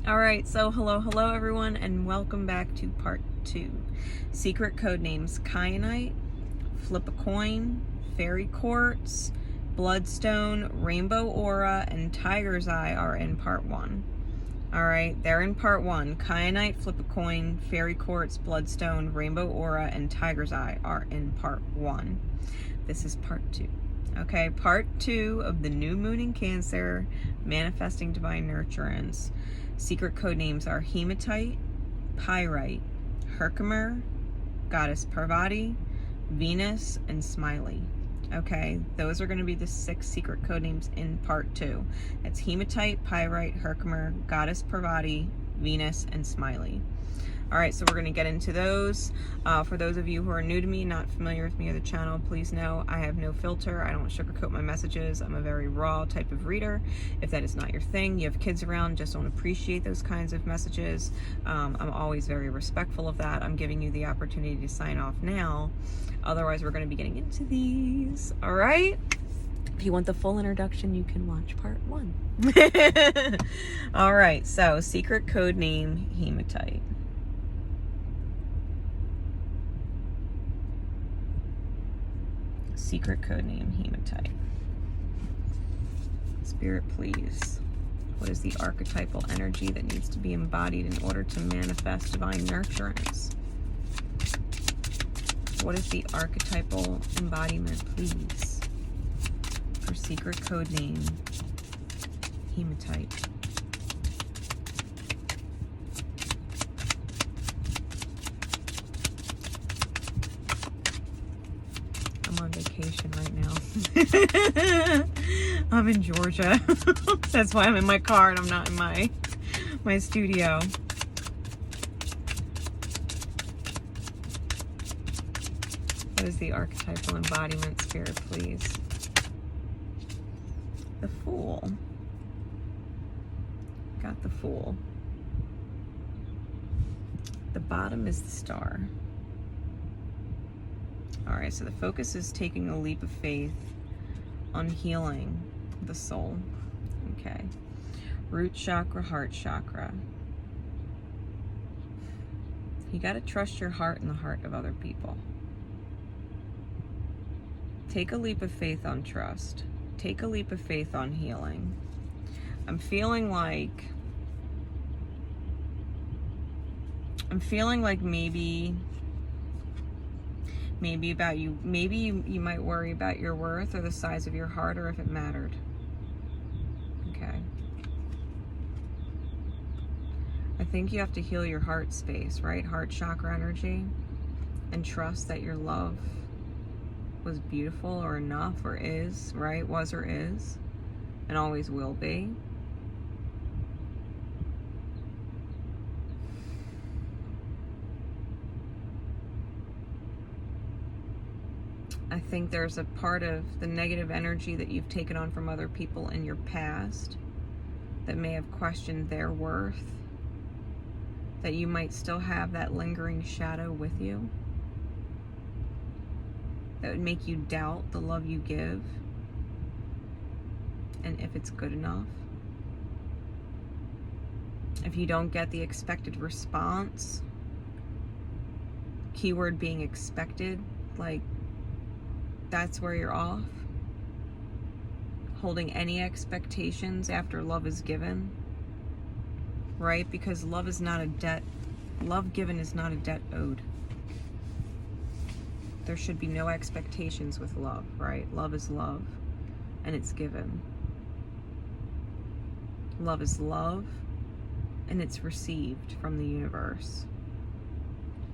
All right, so hello everyone, and welcome back to part 2. Secret code names: Kyanite, Flip a Coin, Fairy Quartz, Bloodstone, Rainbow Aura, and Tiger's Eye are in part 1. All right, they're in part 1. Kyanite, Flip a Coin, Fairy Quartz, Bloodstone, Rainbow Aura, and Tiger's Eye are in part 1. This is part 2. Okay, part 2 of the new moon in Cancer, manifesting divine nurturance. Secret code names are Hematite, Pyrite, Herkimer, Goddess Parvati, Venus, and Smiley. Okay, those are going to be the 6 secret code names in part 2. It's Hematite, Pyrite, Herkimer, Goddess Parvati, Venus, and Smiley. All right, so we're going to get into those. For those of you who are new to me, not familiar with me or the channel, please know I have no filter. I don't sugarcoat my messages. I'm a very raw type of reader. If that is not your thing, you have kids around, just don't appreciate those kinds of messages. I'm always very respectful of that. I'm giving you the opportunity to sign off now. Otherwise, we're going to be getting into these. All right? If you want the full introduction, you can watch part 1. All right, so secret code name Hematite. Secret code name Hematite. Spirit, please. What is the archetypal energy that needs to be embodied in order to manifest divine nurturance? What is the archetypal embodiment, please, for secret code name Hematite? I'm on vacation right now. I'm in Georgia. That's why I'm in my car and I'm not in my studio. What is the archetypal embodiment, Spirit, please? The Fool. Got the Fool. The bottom is the Star. All right, so the focus is taking a leap of faith on healing the soul. Okay. Root chakra, heart chakra. You got to trust your heart and the heart of other people. Take a leap of faith on trust. Take a leap of faith on healing. I'm feeling like maybe about you, maybe you might worry about your worth or the size of your heart or if it mattered. Okay. I think you have to heal your heart space, right? Heart chakra energy, and trust that your love was beautiful or enough or is, right? Was or is, and always will be. I think there's a part of the negative energy that you've taken on from other people in your past that may have questioned their worth, that you might still have that lingering shadow with you, that would make you doubt the love you give and if it's good enough. If you don't get the expected response, keyword being expected, like, that's where you're off. Holding any expectations after love is given, right? Because love is not a debt. Love given is not a debt owed. There should be no expectations with love, right? Love is love, and it's given. Love is love, and it's received from the universe.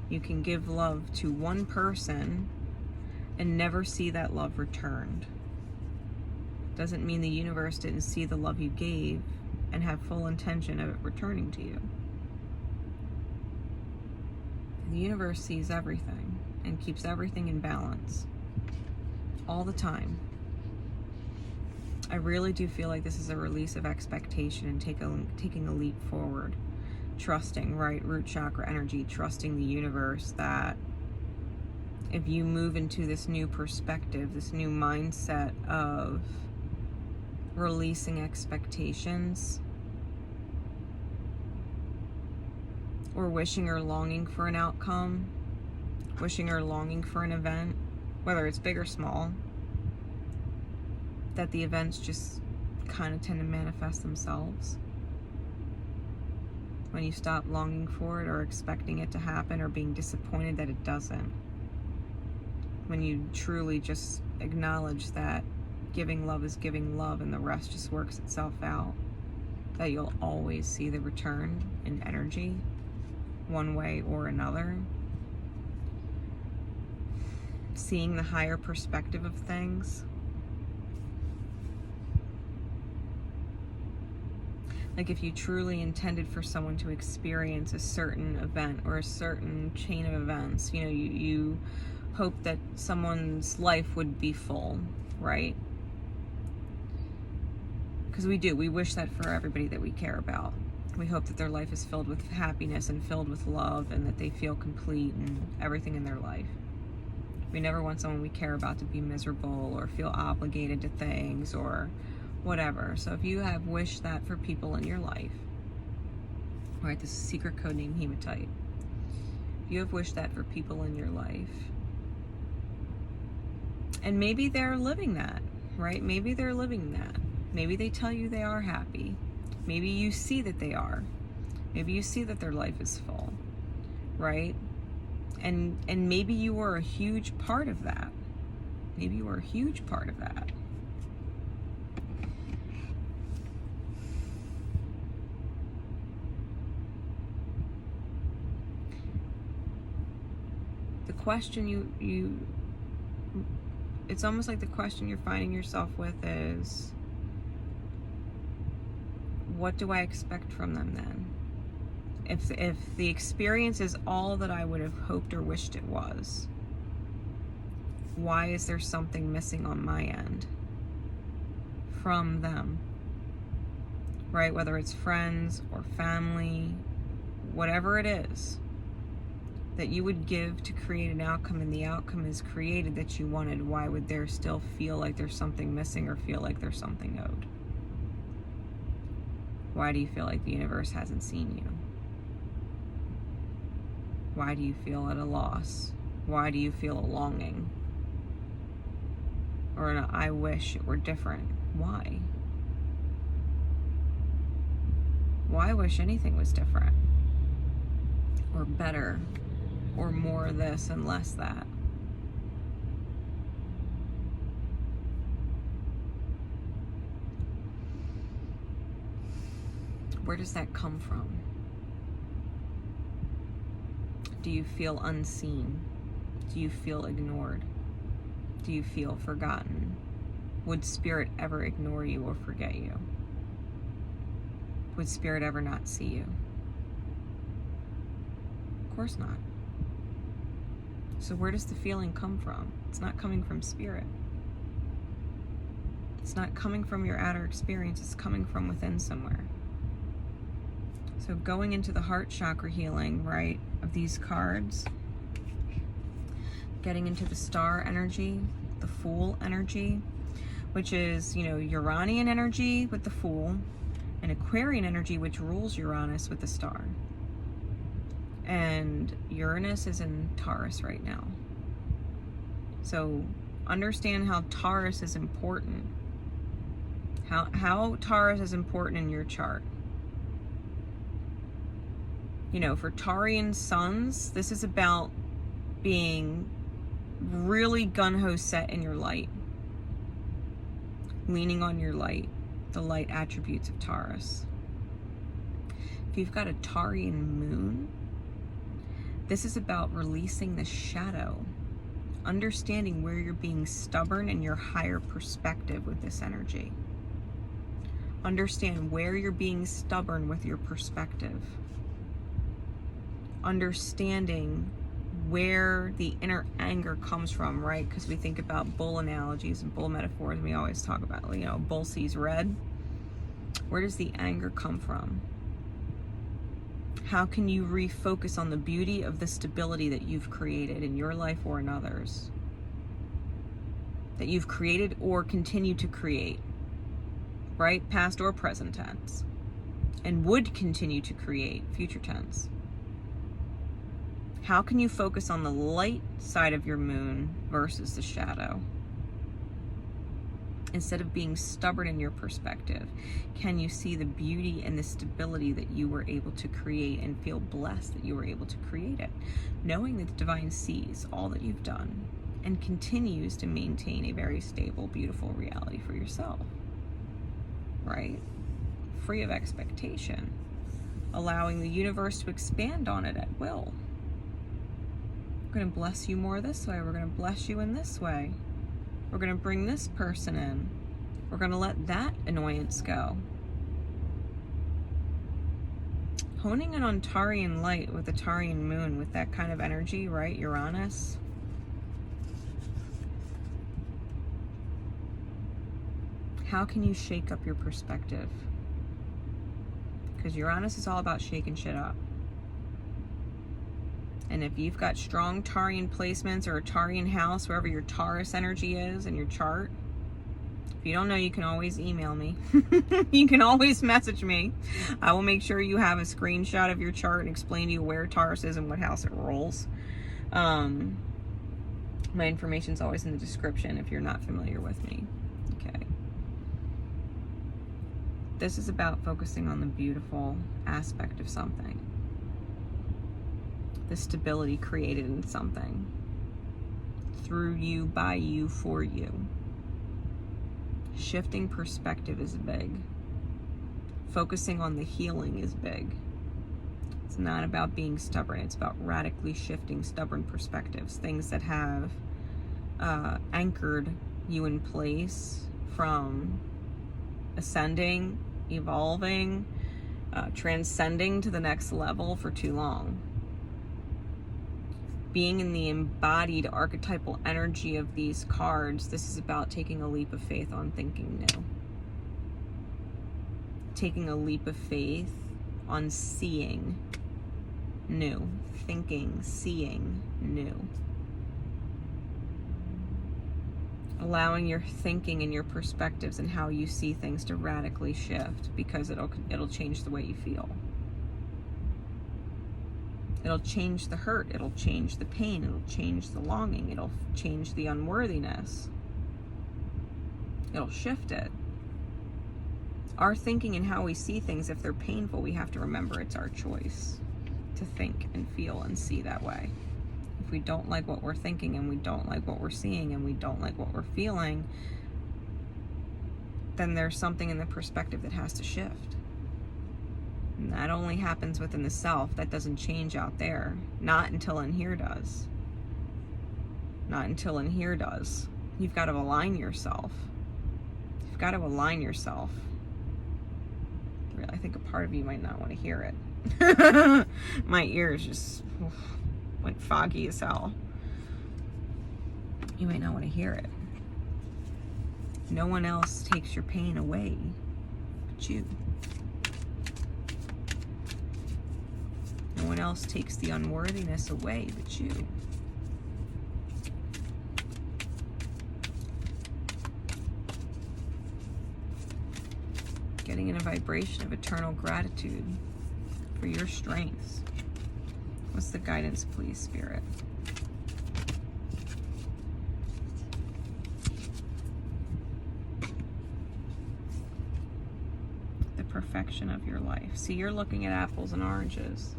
You can give love to one person and never see that love returned. Doesn't mean the universe didn't see the love you gave and have full intention of it returning to you. The universe sees everything and keeps everything in balance all the time. I really do feel like this is a release of expectation and taking a leap forward. Trusting, right? Root chakra energy, trusting the universe that if you move into this new perspective, this new mindset of releasing expectations, or wishing or longing for an outcome, wishing or longing for an event, whether it's big or small, that the events just kind of tend to manifest themselves. When you stop longing for it or expecting it to happen or being disappointed that it doesn't. When you truly just acknowledge that giving love is giving love and the rest just works itself out, that you'll always see the return in energy, one way or another. Seeing the higher perspective of things. Like if you truly intended for someone to experience a certain event or a certain chain of events, you know, you hope that someone's life would be full, right? Because we do. We wish that for everybody that we care about. We hope that their life is filled with happiness and filled with love and that they feel complete and everything in their life. We never want someone we care about to be miserable or feel obligated to things or whatever. So if you have wished that for people in your life, right, this is secret code name Hematite. If you have wished that for people in your life, and maybe they're living that, right? Maybe they're living that. Maybe they tell you they are happy. Maybe you see that they are. Maybe you see that their life is full, right? And maybe you were a huge part of that. Maybe you were a huge part of that. The question it's almost like the question you're finding yourself with is, what do I expect from them then? If the experience is all that I would have hoped or wished it was, why is there something missing on my end from them? Right? Whether it's friends or family, whatever it is that you would give to create an outcome and the outcome is created that you wanted, why would there still feel like there's something missing or feel like there's something owed? Why do you feel like the universe hasn't seen you? Why do you feel at a loss? Why do you feel a longing? Or an I wish it were different? Why? Why wish anything was different? Or better? Or more this and less that? Where does that come from? Do you feel unseen? Do you feel ignored? Do you feel forgotten? Would Spirit ever ignore you or forget you? Would Spirit ever not see you? Of course not. So where does the feeling come from? It's not coming from Spirit. It's not coming from your outer experience. It's coming from within somewhere. So going into the heart chakra healing, right, of these cards, getting into the star energy, the Fool energy, which is, you know, Uranian energy with the Fool, and Aquarian energy, which rules Uranus with the star. And Uranus is in Taurus right now. So understand how Taurus is important. How Taurus is important in your chart. You know, for Taurian suns, this is about being really gun-ho set in your light. Leaning on your light, the light attributes of Taurus. If you've got a Taurian moon, this is about releasing the shadow, understanding where you're being stubborn and your higher perspective with this energy. Understand where you're being stubborn with your perspective. Understanding where the inner anger comes from, right? Because we think about bull analogies and bull metaphors, and we always talk about, you know, bull sees red. Where does the anger come from? How can you refocus on the beauty of the stability that you've created in your life or in others? That you've created or continue to create, right? Past or present tense. And would continue to create, future tense. How can you focus on the light side of your moon versus the shadow? Instead of being stubborn in your perspective, can you see the beauty and the stability that you were able to create and feel blessed that you were able to create it? Knowing that the divine sees all that you've done and continues to maintain a very stable, beautiful reality for yourself, right? Free of expectation, allowing the universe to expand on it at will. We're going to bless you more this way. We're going to bless you in this way. We're going to bring this person in. We're going to let that annoyance go. Honing in on Taurean light with the Taurean moon with that kind of energy, right? Uranus. How can you shake up your perspective? Because Uranus is all about shaking shit up. And if you've got strong Taurean placements or a Taurean house, wherever your Taurus energy is in your chart, if you don't know, you can always email me. You can always message me. I will make sure you have a screenshot of your chart and explain to you where Taurus is and what house it rolls. My information's always in the description if you're not familiar with me. Okay. This is about focusing on the beautiful aspect of something. The stability created in something. Through you, by you, for you. Shifting perspective is big. Focusing on the healing is big. It's not about being stubborn. It's about radically shifting stubborn perspectives. Things that have anchored you in place from ascending, evolving, transcending to the next level for too long. Being in the embodied archetypal energy of these cards, this is about taking a leap of faith on thinking new. Taking a leap of faith on seeing new. Thinking, seeing new. Allowing your thinking and your perspectives and how you see things to radically shift, because it'll change the way you feel. It'll change the hurt, it'll change the pain, it'll change the longing, it'll change the unworthiness. It'll shift it. Our thinking and how we see things, if they're painful, we have to remember it's our choice to think and feel and see that way. If we don't like what we're thinking and we don't like what we're seeing and we don't like what we're feeling, then there's something in the perspective that has to shift. And that only happens within the self. That doesn't change out there. Not until in here does. Not until in here does. You've got to align yourself. You've got to align yourself. I think a part of you might not want to hear it. My ears just went foggy as hell. You might not want to hear it. No one else takes your pain away but you. No one else takes the unworthiness away but you. Getting in a vibration of eternal gratitude for your strengths. What's the guidance, please, Spirit? The perfection of your life. See, you're looking at apples and oranges.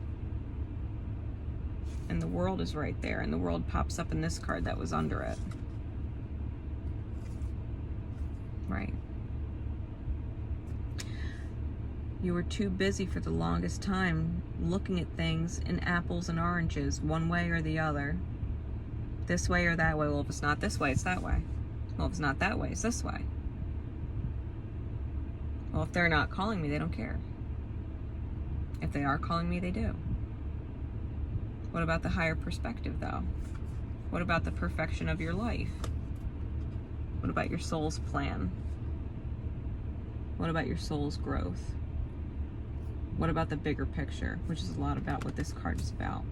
And the world is right there, and the world pops up in this card that was under it. Right. You were too busy for the longest time looking at things in apples and oranges, one way or the other. This way or that way. Well, if it's not this way, it's that way. Well, if it's not that way, it's this way. Well, if they're not calling me, they don't care. If they are calling me, they do. What about the higher perspective, though? What about the perfection of your life? What about your soul's plan? What about your soul's growth? What about the bigger picture, which is a lot about what this card is about?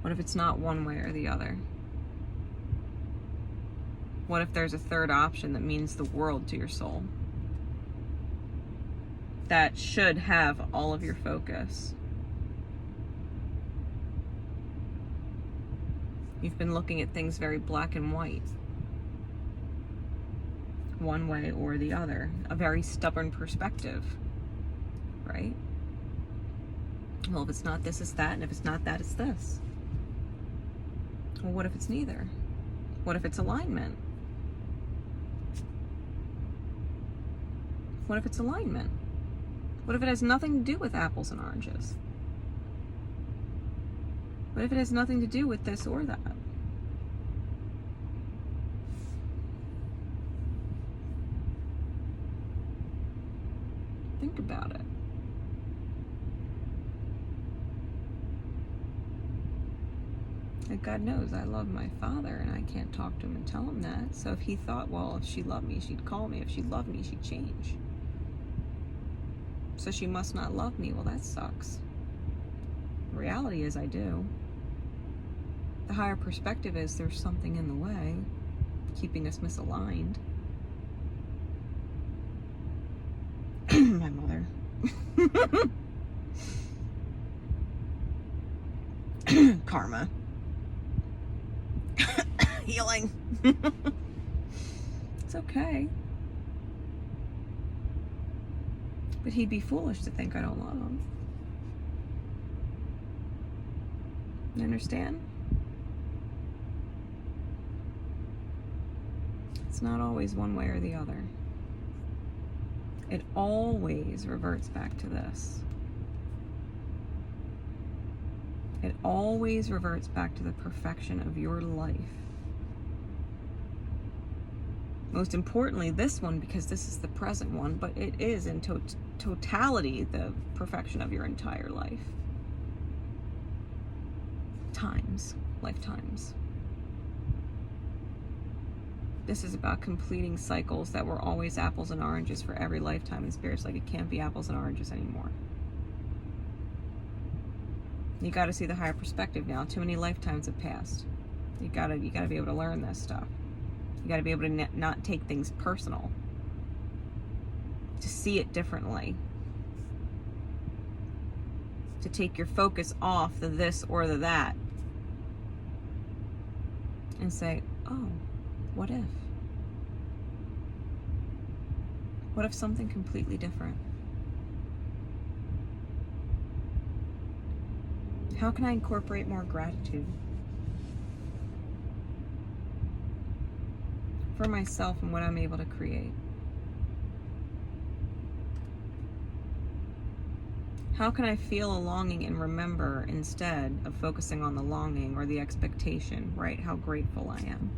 What if it's not one way or the other? What if there's a third option that means the world to your soul? That should have all of your focus. You've been looking at things very black and white, one way or the other, a very stubborn perspective, right? Well, if it's not this, it's that, and if it's not that, it's this. Well, what if it's neither? What if it's alignment? What if it's alignment? What if it has nothing to do with apples and oranges? What if it has nothing to do with this or that? Think about it. And God knows I love my father, and I can't talk to him and tell him that. So if he thought, well, if she loved me, she'd call me. If she loved me, she'd change. So she must not love me. Well, that sucks. The reality is I do. The higher perspective is there's something in the way, keeping us misaligned. My mother. Karma. Healing. It's okay. But he'd be foolish to think I don't love him. You understand? It's not always one way or the other. It always reverts back to this. It always reverts back to the perfection of your life. Most importantly, this one, because this is the present one, but it is in totality the perfection of your entire life. Lifetimes. This is about completing cycles that were always apples and oranges for every lifetime, and Spirit's like, it can't be apples and oranges anymore. You got to see the higher perspective now. Too many lifetimes have passed. You got to be able to learn this stuff. You got to be able to not take things personal. To see it differently. To take your focus off the this or the that. And say, oh, what if? What if something completely different? How can I incorporate more gratitude? For myself and what I'm able to create. How can I feel a longing and remember instead of focusing on the longing or the expectation, right? How grateful I am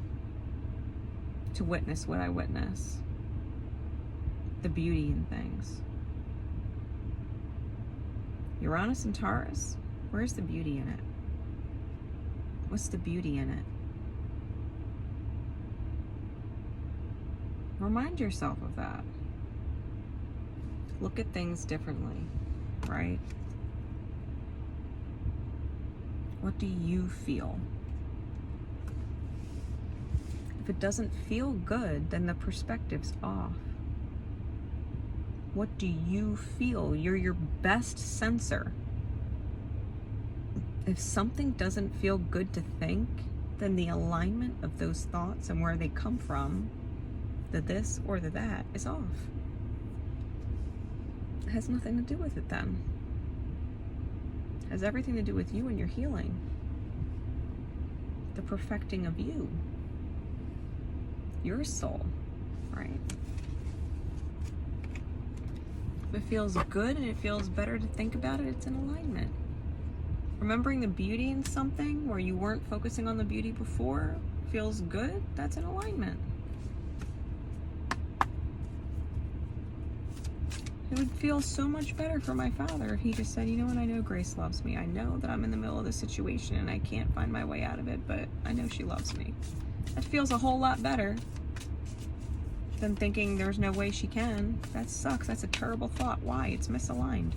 to witness what I witness. The beauty in things. Uranus and Taurus, where's the beauty in it? What's the beauty in it? Remind yourself of that. Look at things differently, right? What do you feel? If it doesn't feel good, then the perspective's off. What do you feel? You're your best sensor. If something doesn't feel good to think, then the alignment of those thoughts and where they come from, the this or the that, is off. It has nothing to do with it then. It has everything to do with you and your healing. The perfecting of you. Your soul, right? If it feels good and it feels better to think about it, it's in alignment. Remembering the beauty in something where you weren't focusing on the beauty before feels good, that's in alignment. It would feel so much better for my father if he just said, you know what, I know Grace loves me. I know that I'm in the middle of this situation and I can't find my way out of it, but I know she loves me. That feels a whole lot better than thinking there's no way she can. That sucks. That's a terrible thought. Why? It's misaligned.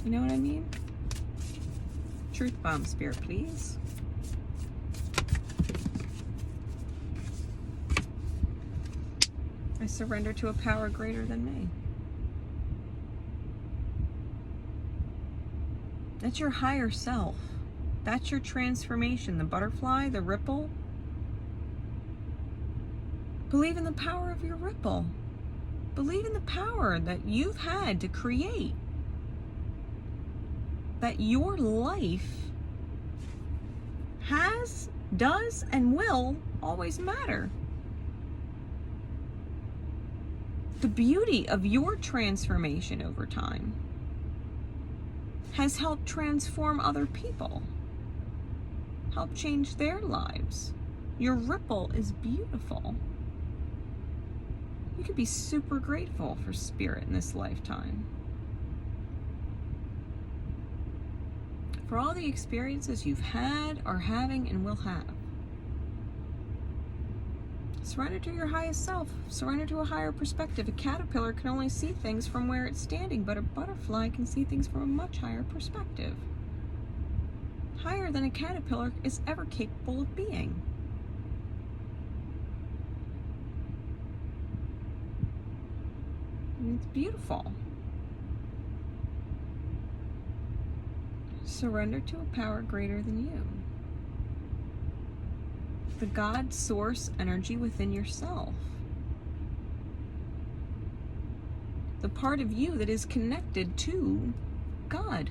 You know what I mean? Truth bomb, Spirit, please. I surrender to a power greater than me. That's your higher self. That's your transformation. The butterfly, the ripple. Believe in the power of your ripple. Believe in the power that you've had to create. That your life has, does, and will always matter. The beauty of your transformation over time has helped transform other people, help change their lives. Your ripple is beautiful. You could be super grateful for spirit in this lifetime. For all the experiences you've had, are having, and will have. Surrender to your highest self. Surrender to a higher perspective. A caterpillar can only see things from where it's standing, but a butterfly can see things from a much higher perspective. Higher than a caterpillar is ever capable of being. And it's beautiful. Surrender to a power greater than you. The God source energy within yourself. The part of you that is connected to God.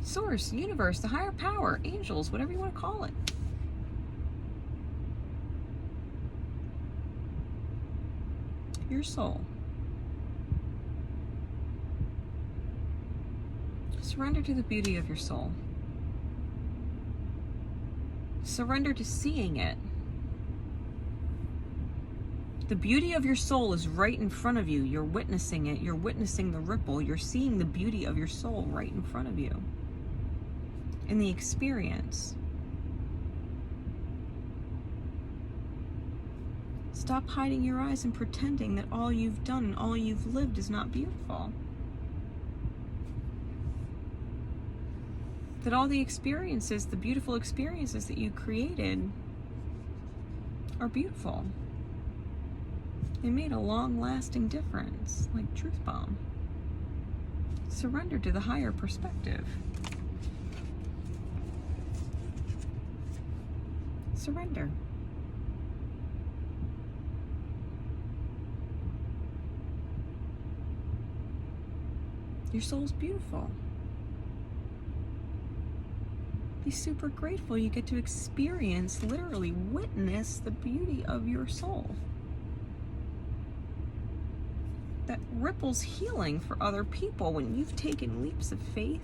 Source, universe, the higher power, angels, whatever you want to call it. Your soul. Surrender to the beauty of your soul. Surrender to seeing it. The beauty of your soul is right in front of you. You're witnessing it. You're witnessing the ripple. You're seeing the beauty of your soul right in front of you. In the experience. Stop hiding your eyes and pretending that all you've done and all you've lived is not beautiful. That all the experiences, the beautiful experiences that you created are beautiful. They made a long-lasting difference, like Truth Bomb. Surrender to the higher perspective. Surrender. Your soul's beautiful. Be super grateful you get to experience, literally witness the beauty of your soul. That ripples healing for other people when you've taken leaps of faith.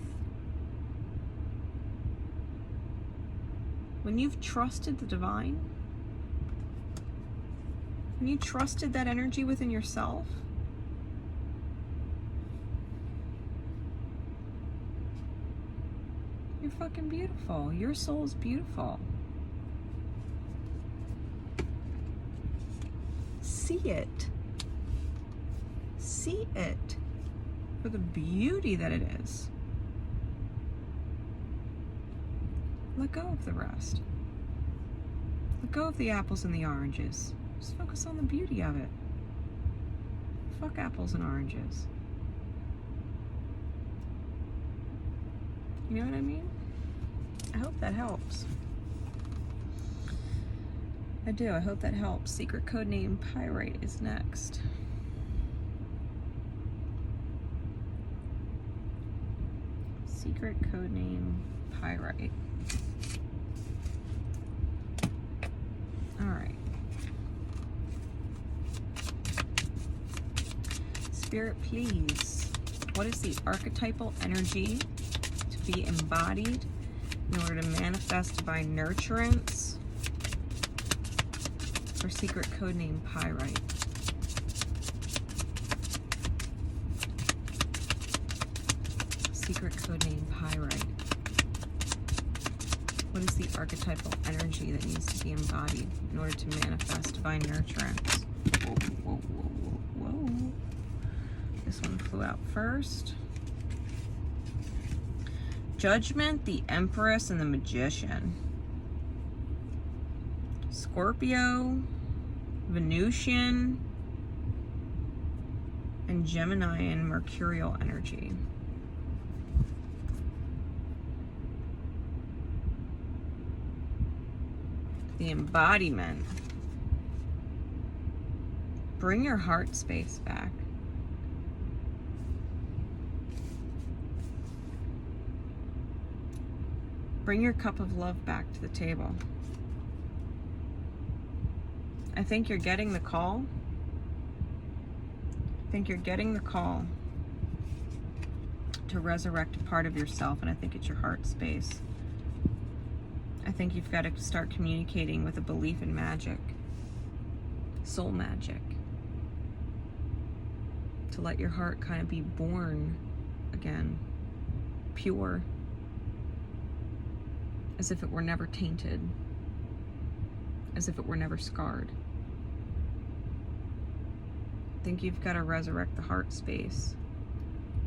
When you've trusted the divine. When you trusted that energy within yourself. You're fucking beautiful. Your soul's beautiful. See it. See it for the beauty that it is. Let go of the rest. Let go of the apples and the oranges. Just focus on the beauty of it. Fuck apples and oranges. You know what I mean? I hope that helps. I do. I hope that helps. Secret code name Pyrite is next. Secret code name Pyrite. All right. Spirit, please. What is the archetypal energy to be embodied in order to manifest by Nurturance for secret code name Pyrite? Secret code name Pyrite. What is the archetypal energy that needs to be embodied in order to manifest divine nurturance? Whoa, whoa, whoa, whoa, whoa. This one flew out first. Judgment, the Empress, and the Magician. Scorpio, Venusian, and Gemini and Mercurial energy. the embodiment. Bring your heart space back. Bring your cup of love back to the table. I think you're getting the call. I think you're getting the call to resurrect a part of yourself, and I think it's your heart space. I think you've got to start communicating with a belief in magic, soul magic, to let your heart kind of be born again, pure, as if it were never tainted, as if it were never scarred. I think you've got to resurrect the heart space,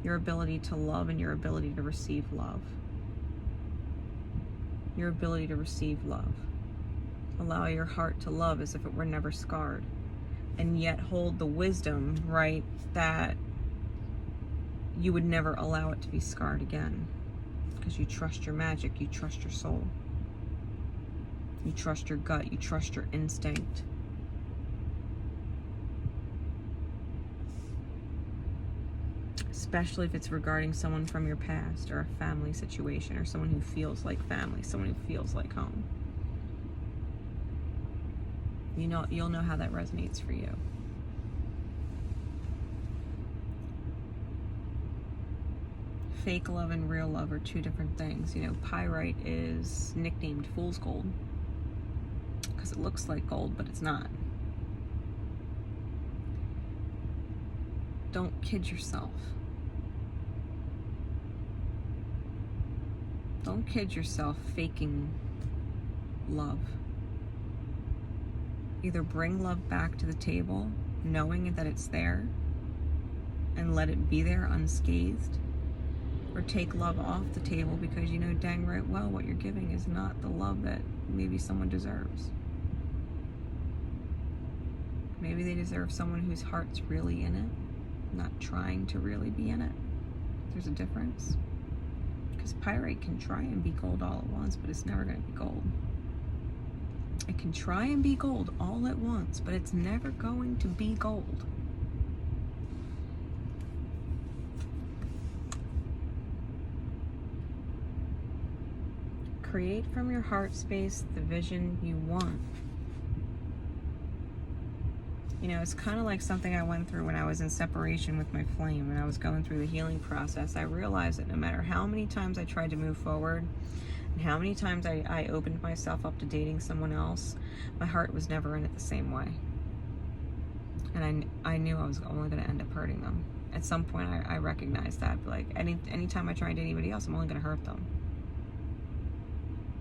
your ability to love and your ability to receive love. Your ability to receive love. Allow your heart to love as if it were never scarred, and yet hold the wisdom, right, that you would never allow it to be scarred again, because you trust your magic, you trust your soul, you trust your gut, you trust your instinct. Especially if it's regarding someone from your past, or a family situation, or someone who feels like family, someone who feels like home. You know, you'll know how that resonates for you. Fake love and real love are two different things. You know, pyrite is nicknamed fool's gold because it looks like gold, but it's not. Don't kid yourself. Don't kid yourself faking love. Either bring love back to the table, knowing that it's there, and let it be there unscathed, or take love off the table because you know dang right well what you're giving is not the love that maybe someone deserves. Maybe they deserve someone whose heart's really in it, not trying to really be in it. There's a difference. Because pyrite can try and be gold all at once, but it's never going to be gold. It can try and be gold all at once, but it's never going to be gold. Create from your heart space the vision you want. You know, it's kind of like something I went through when I was in separation with my flame, and I was going through the healing process. I realized that no matter how many times I tried to move forward, and how many times I opened myself up to dating someone else, my heart was never in it the same way. And I knew I was only going to end up hurting them. At some point, I recognized that. Like, anytime I try and date anybody else, I'm only going to hurt them.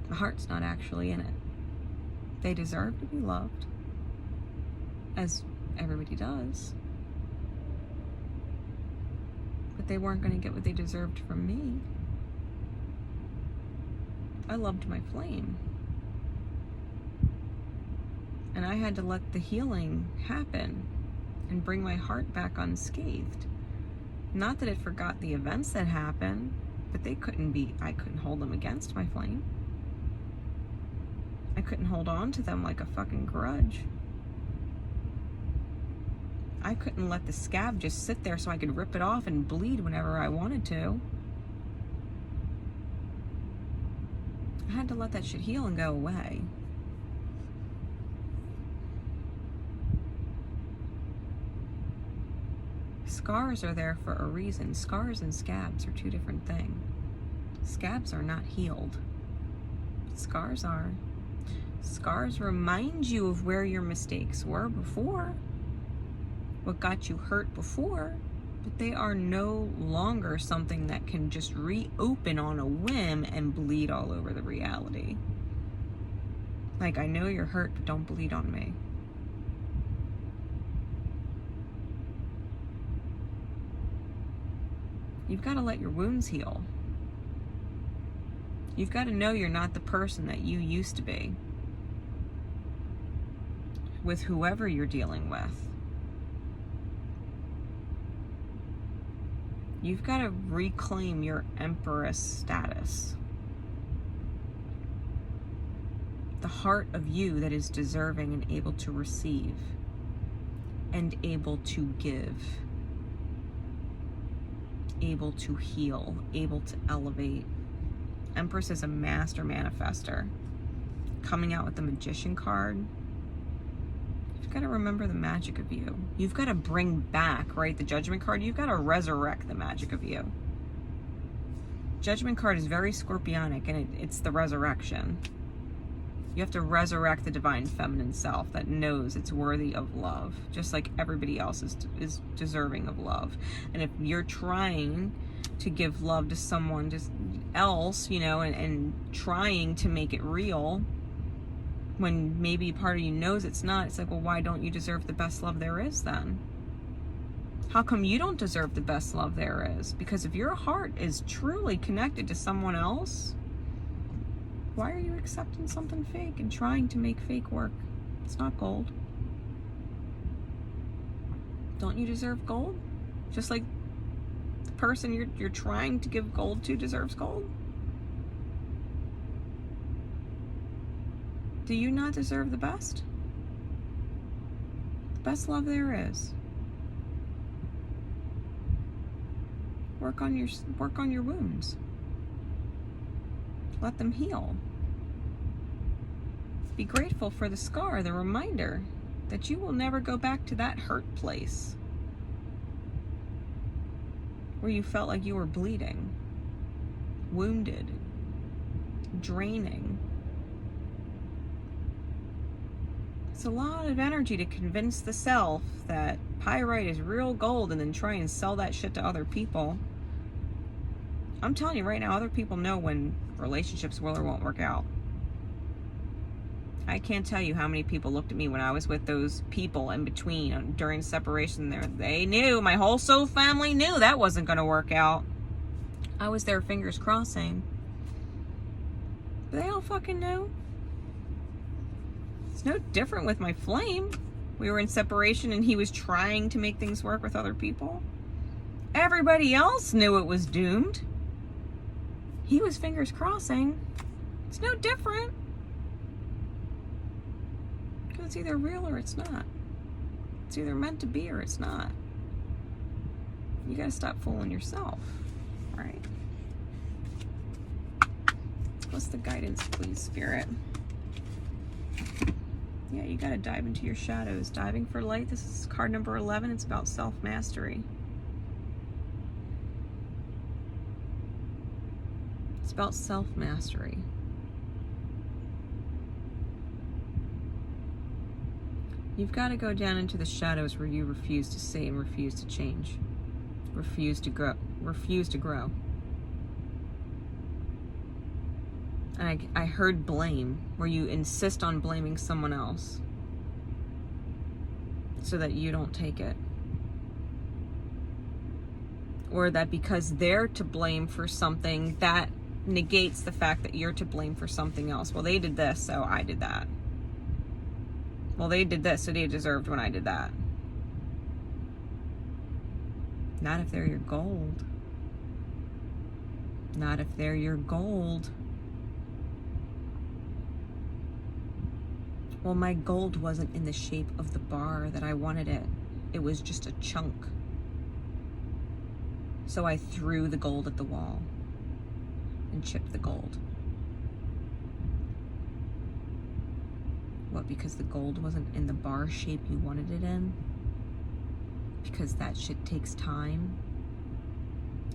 My heart's not actually in it. They deserve to be loved, as everybody does, but they weren't going to get what they deserved from me. I loved my flame, and I had to let the healing happen and bring my heart back unscathed. Not that it forgot the events that happened, but I couldn't hold them against my flame. I couldn't hold on to them like a fucking grudge. I couldn't let the scab just sit there so I could rip it off and bleed whenever I wanted to. I had to let that shit heal and go away. Scars are there for a reason. Scars and scabs are two different things. Scabs are not healed. Scars are. Scars remind you of where your mistakes were before, what got you hurt before, but they are no longer something that can just reopen on a whim and bleed all over the reality. Like, I know you're hurt, but don't bleed on me. You've got to let your wounds heal. You've got to know you're not the person that you used to be with whoever you're dealing with. You've got to reclaim your empress status. The part of you that is deserving and able to receive and able to give, able to heal, able to elevate. Empress is a master manifester. Coming out with the Magician card, you've got to remember the magic of you. You've got to bring back, right, the Judgment card. You've got to resurrect the magic of you. Judgment card is very scorpionic, and it's the resurrection. You have to resurrect the divine feminine self that knows it's worthy of love, just like everybody else is deserving of love. And if you're trying to give love to someone just else, you know, and trying to make it real, when maybe part of you knows it's not, it's like, well, why don't you deserve the best love there is then? How come you don't deserve the best love there is? Because if your heart is truly connected to someone else, why are you accepting something fake and trying to make fake work? It's not gold. Don't you deserve gold? Just like the person you're trying to give gold to deserves gold? Do you not deserve the best? The best love there is. Work on your wounds. Let them heal. Be grateful for the scar, the reminder that you will never go back to that hurt place where you felt like you were bleeding, wounded, draining. It's a lot of energy to convince the self that pyrite is real gold and then try and sell that shit to other people. I'm telling you right now, other people know when relationships will or won't work out. I can't tell you how many people looked at me when I was with those people in between during separation there. They knew, my whole soul family knew that wasn't going to work out. I was there fingers crossing. But they all fucking knew. It's no different with my flame. We were in separation and he was trying to make things work with other people. Everybody else knew it was doomed. He was fingers crossing. It's no different. Because it's either real or it's not. It's either meant to be or it's not. You gotta stop fooling yourself, right? What's the guidance, please, Spirit? Yeah, you gotta dive into your shadows. Diving for light. This is card number 11. It's about self-mastery. It's about self-mastery. You've got to go down into the shadows where you refuse to see and refuse to change. Refuse to grow. Refuse to grow. And I heard blame, where you insist on blaming someone else so that you don't take it. Or that because they're to blame for something, that negates the fact that you're to blame for something else. Well, they did this, so I did that. Well, they did this, so they deserved when I did that. Not if they're your gold. Not if they're your gold. Well, my gold wasn't in the shape of the bar that I wanted it. It was just a chunk. So I threw the gold at the wall and chipped the gold. What, because the gold wasn't in the bar shape you wanted it in? Because that shit takes time.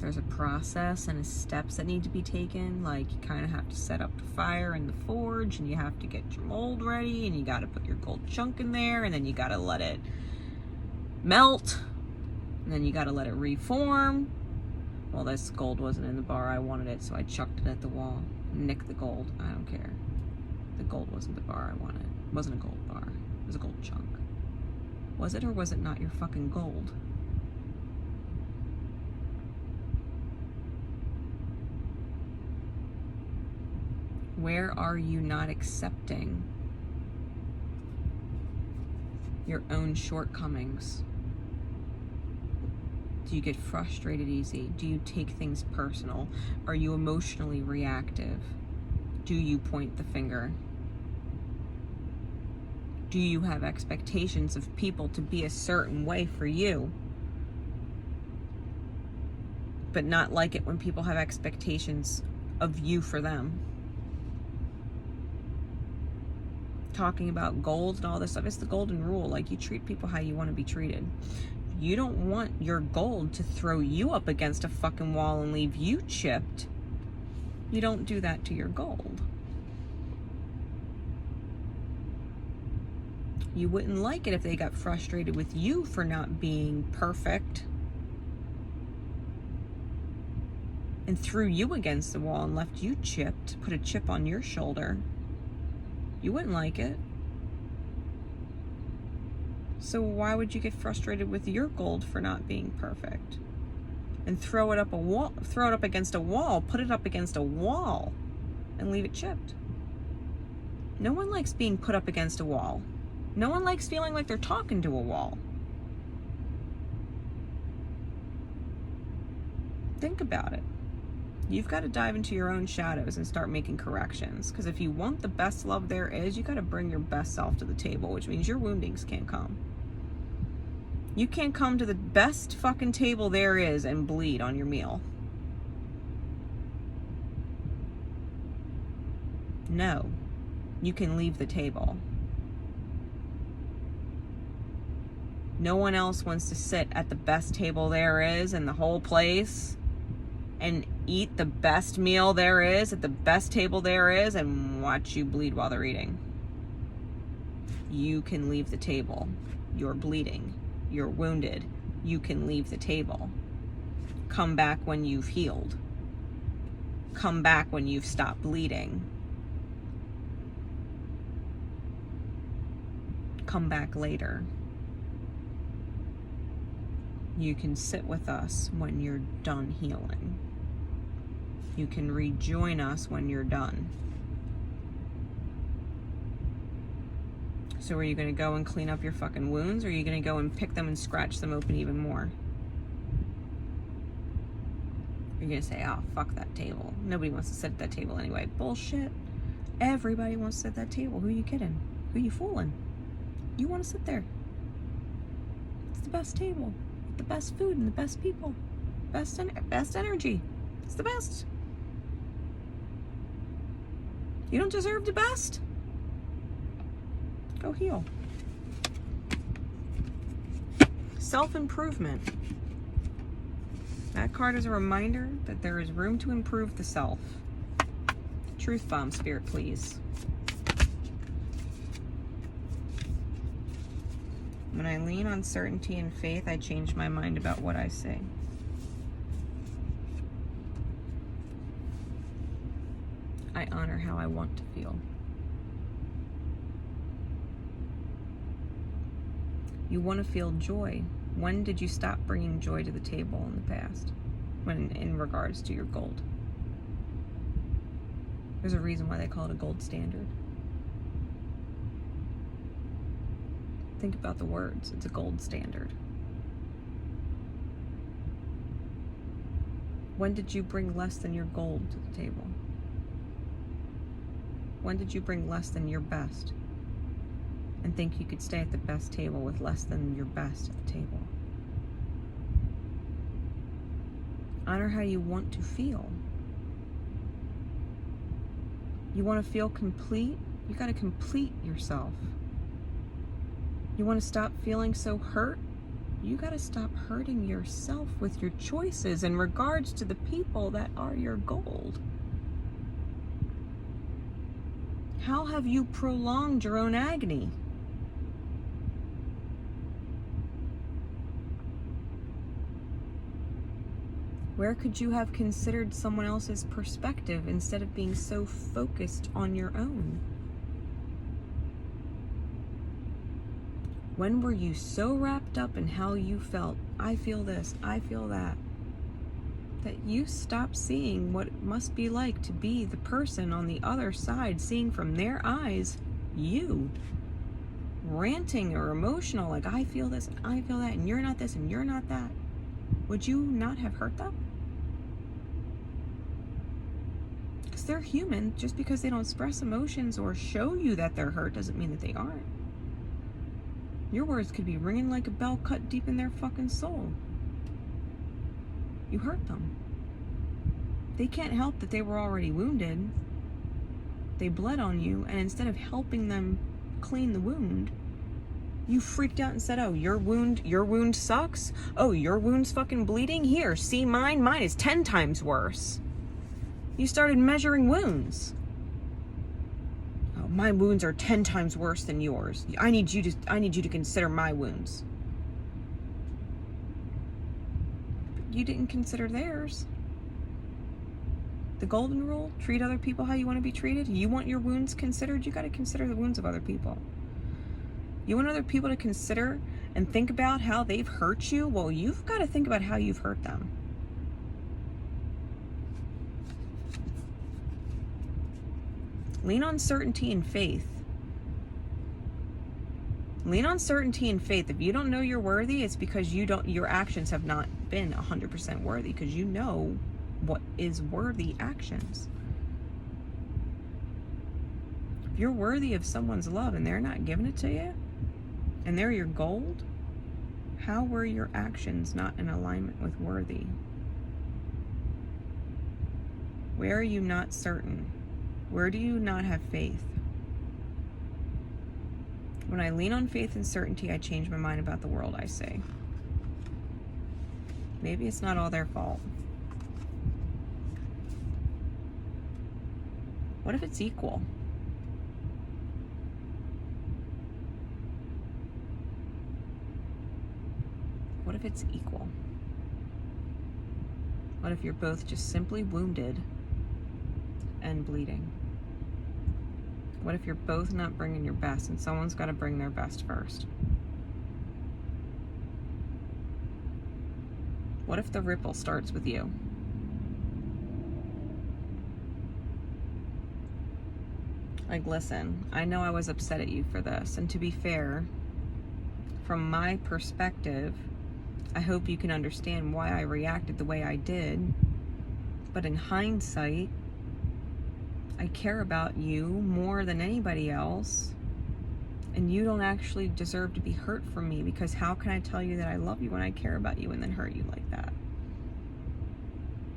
There's a process and steps that need to be taken. Like, you kind of have to set up the fire in the forge, and you have to get your mold ready, and you got to put your gold chunk in there, and then you got to let it melt, and then you got to let it reform. Well, this gold wasn't in the bar I wanted it, so I chucked it at the wall. Nicked the gold. I don't care. The gold wasn't the bar I wanted. It wasn't a gold bar. It was a gold chunk. Was it or was it not your fucking gold? Where are you not accepting your own shortcomings? Do you get frustrated easy? Do you take things personal? Are you emotionally reactive? Do you point the finger? Do you have expectations of people to be a certain way for you, but not like it when people have expectations of you for them? Talking about gold and all this stuff, it's the golden rule. Like, you treat people how you want to be treated. You don't want your gold to throw you up against a fucking wall and leave you chipped. You don't do that to your gold. You wouldn't like it if they got frustrated with you for not being perfect and threw you against the wall and left you chipped, put a chip on your shoulder. You wouldn't like it. So why would you get frustrated with your gold for not being perfect? And throw it up against a wall, put it up against a wall and leave it chipped. No one likes being put up against a wall. No one likes feeling like they're talking to a wall. Think about it. You've got to dive into your own shadows and start making corrections. Because if you want the best love there is, you got to bring your best self to the table, which means your woundings can't come. You can't come to the best fucking table there is and bleed on your meal. No. You can leave the table. No one else wants to sit at the best table there is in the whole place and eat the best meal there is at the best table there is and watch you bleed while they're eating. You can leave the table. You're bleeding. You're wounded. You can leave the table. Come back when you've healed. Come back when you've stopped bleeding. Come back later. You can sit with us when you're done healing. You can rejoin us when you're done. So are you going to go and clean up your fucking wounds, or are you going to go and pick them and scratch them open even more? You're going to say, oh, fuck that table. Nobody wants to sit at that table anyway. Bullshit. Everybody wants to sit at that table. Who are you kidding? Who are you fooling? You want to sit there. It's the best table. The best food and the best people. Best energy. It's the best. You don't deserve the best? Go heal. Self-improvement. That card is a reminder that there is room to improve the self. Truth bomb, Spirit, please. When I lean on certainty and faith, I change my mind about what I say. I honor how I want to feel. You want to feel joy. When did you stop bringing joy to the table in the past? When in regards to your gold? There's a reason why they call it a gold standard. Think about the words. It's a gold standard. When did you bring less than your gold to the table? When did you bring less than your best and think you could stay at the best table with less than your best at the table? Honor how you want to feel. You want to feel complete? You got to complete yourself. You want to stop feeling so hurt? You got to stop hurting yourself with your choices in regards to the people that are your gold. How have you prolonged your own agony? Where could you have considered someone else's perspective instead of being so focused on your own? When were you so wrapped up in how you felt, I feel this, I feel that you stopped seeing what it must be like to be the person on the other side, seeing from their eyes, you, ranting or emotional, like I feel this and I feel that, and you're not this and you're not that? Would you not have hurt them? Because they're human. Just because they don't express emotions or show you that they're hurt doesn't mean that they aren't. Your words could be ringing like a bell cut deep in their fucking soul. You hurt them. They can't help that they were already wounded. They bled on you, and instead of helping them clean the wound, you freaked out and said, oh, your wound sucks? Oh, your wound's fucking bleeding? Here, see mine? Mine is 10 times worse. You started measuring wounds. Oh, my wounds are 10 times worse than yours. I need you to consider my wounds. But you didn't consider theirs. The golden rule, treat other people how you want to be treated. You want your wounds considered, you got to consider the wounds of other people. You want other people to consider and think about how they've hurt you? Well, you've got to think about how you've hurt them. Lean on certainty and faith. Lean on certainty and faith. If you don't know you're worthy, it's because your actions have not been 100% worthy, because you know what is worthy actions. If you're worthy of someone's love and they're not giving it to you, and they're your gold, how were your actions not in alignment with worthy? Where are you not certain? Where do you not have faith? When I lean on faith and certainty, I change my mind about the world I see. Maybe it's not all their fault. What if it's equal? What if it's equal? What if you're both just simply wounded and bleeding? What if you're both not bringing your best and someone's got to bring their best first? What if the ripple starts with you? Like, listen, I know I was upset at you for this, and to be fair, from my perspective, I hope you can understand why I reacted the way I did. But in hindsight, I care about you more than anybody else, and you don't actually deserve to be hurt from me, because how can I tell you that I love you when I care about you and then hurt you like that?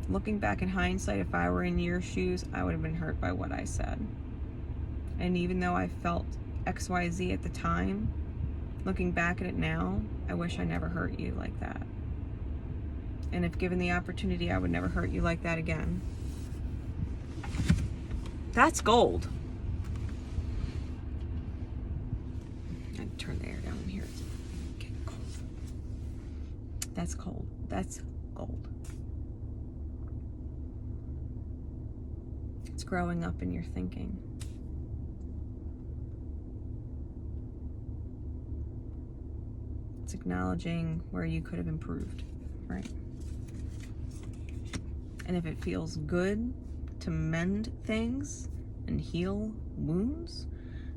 Looking back in hindsight, if I were in your shoes, I would have been hurt by what I said. And even though I felt XYZ at the time, looking back at it now, I wish I never hurt you like that. And if given the opportunity, I would never hurt you like that again. That's gold. I'd turn the air down in here. It's getting cold. That's cold. That's gold. It's growing up in your thinking. It's acknowledging where you could have improved, right? And if it feels good to mend things and heal wounds,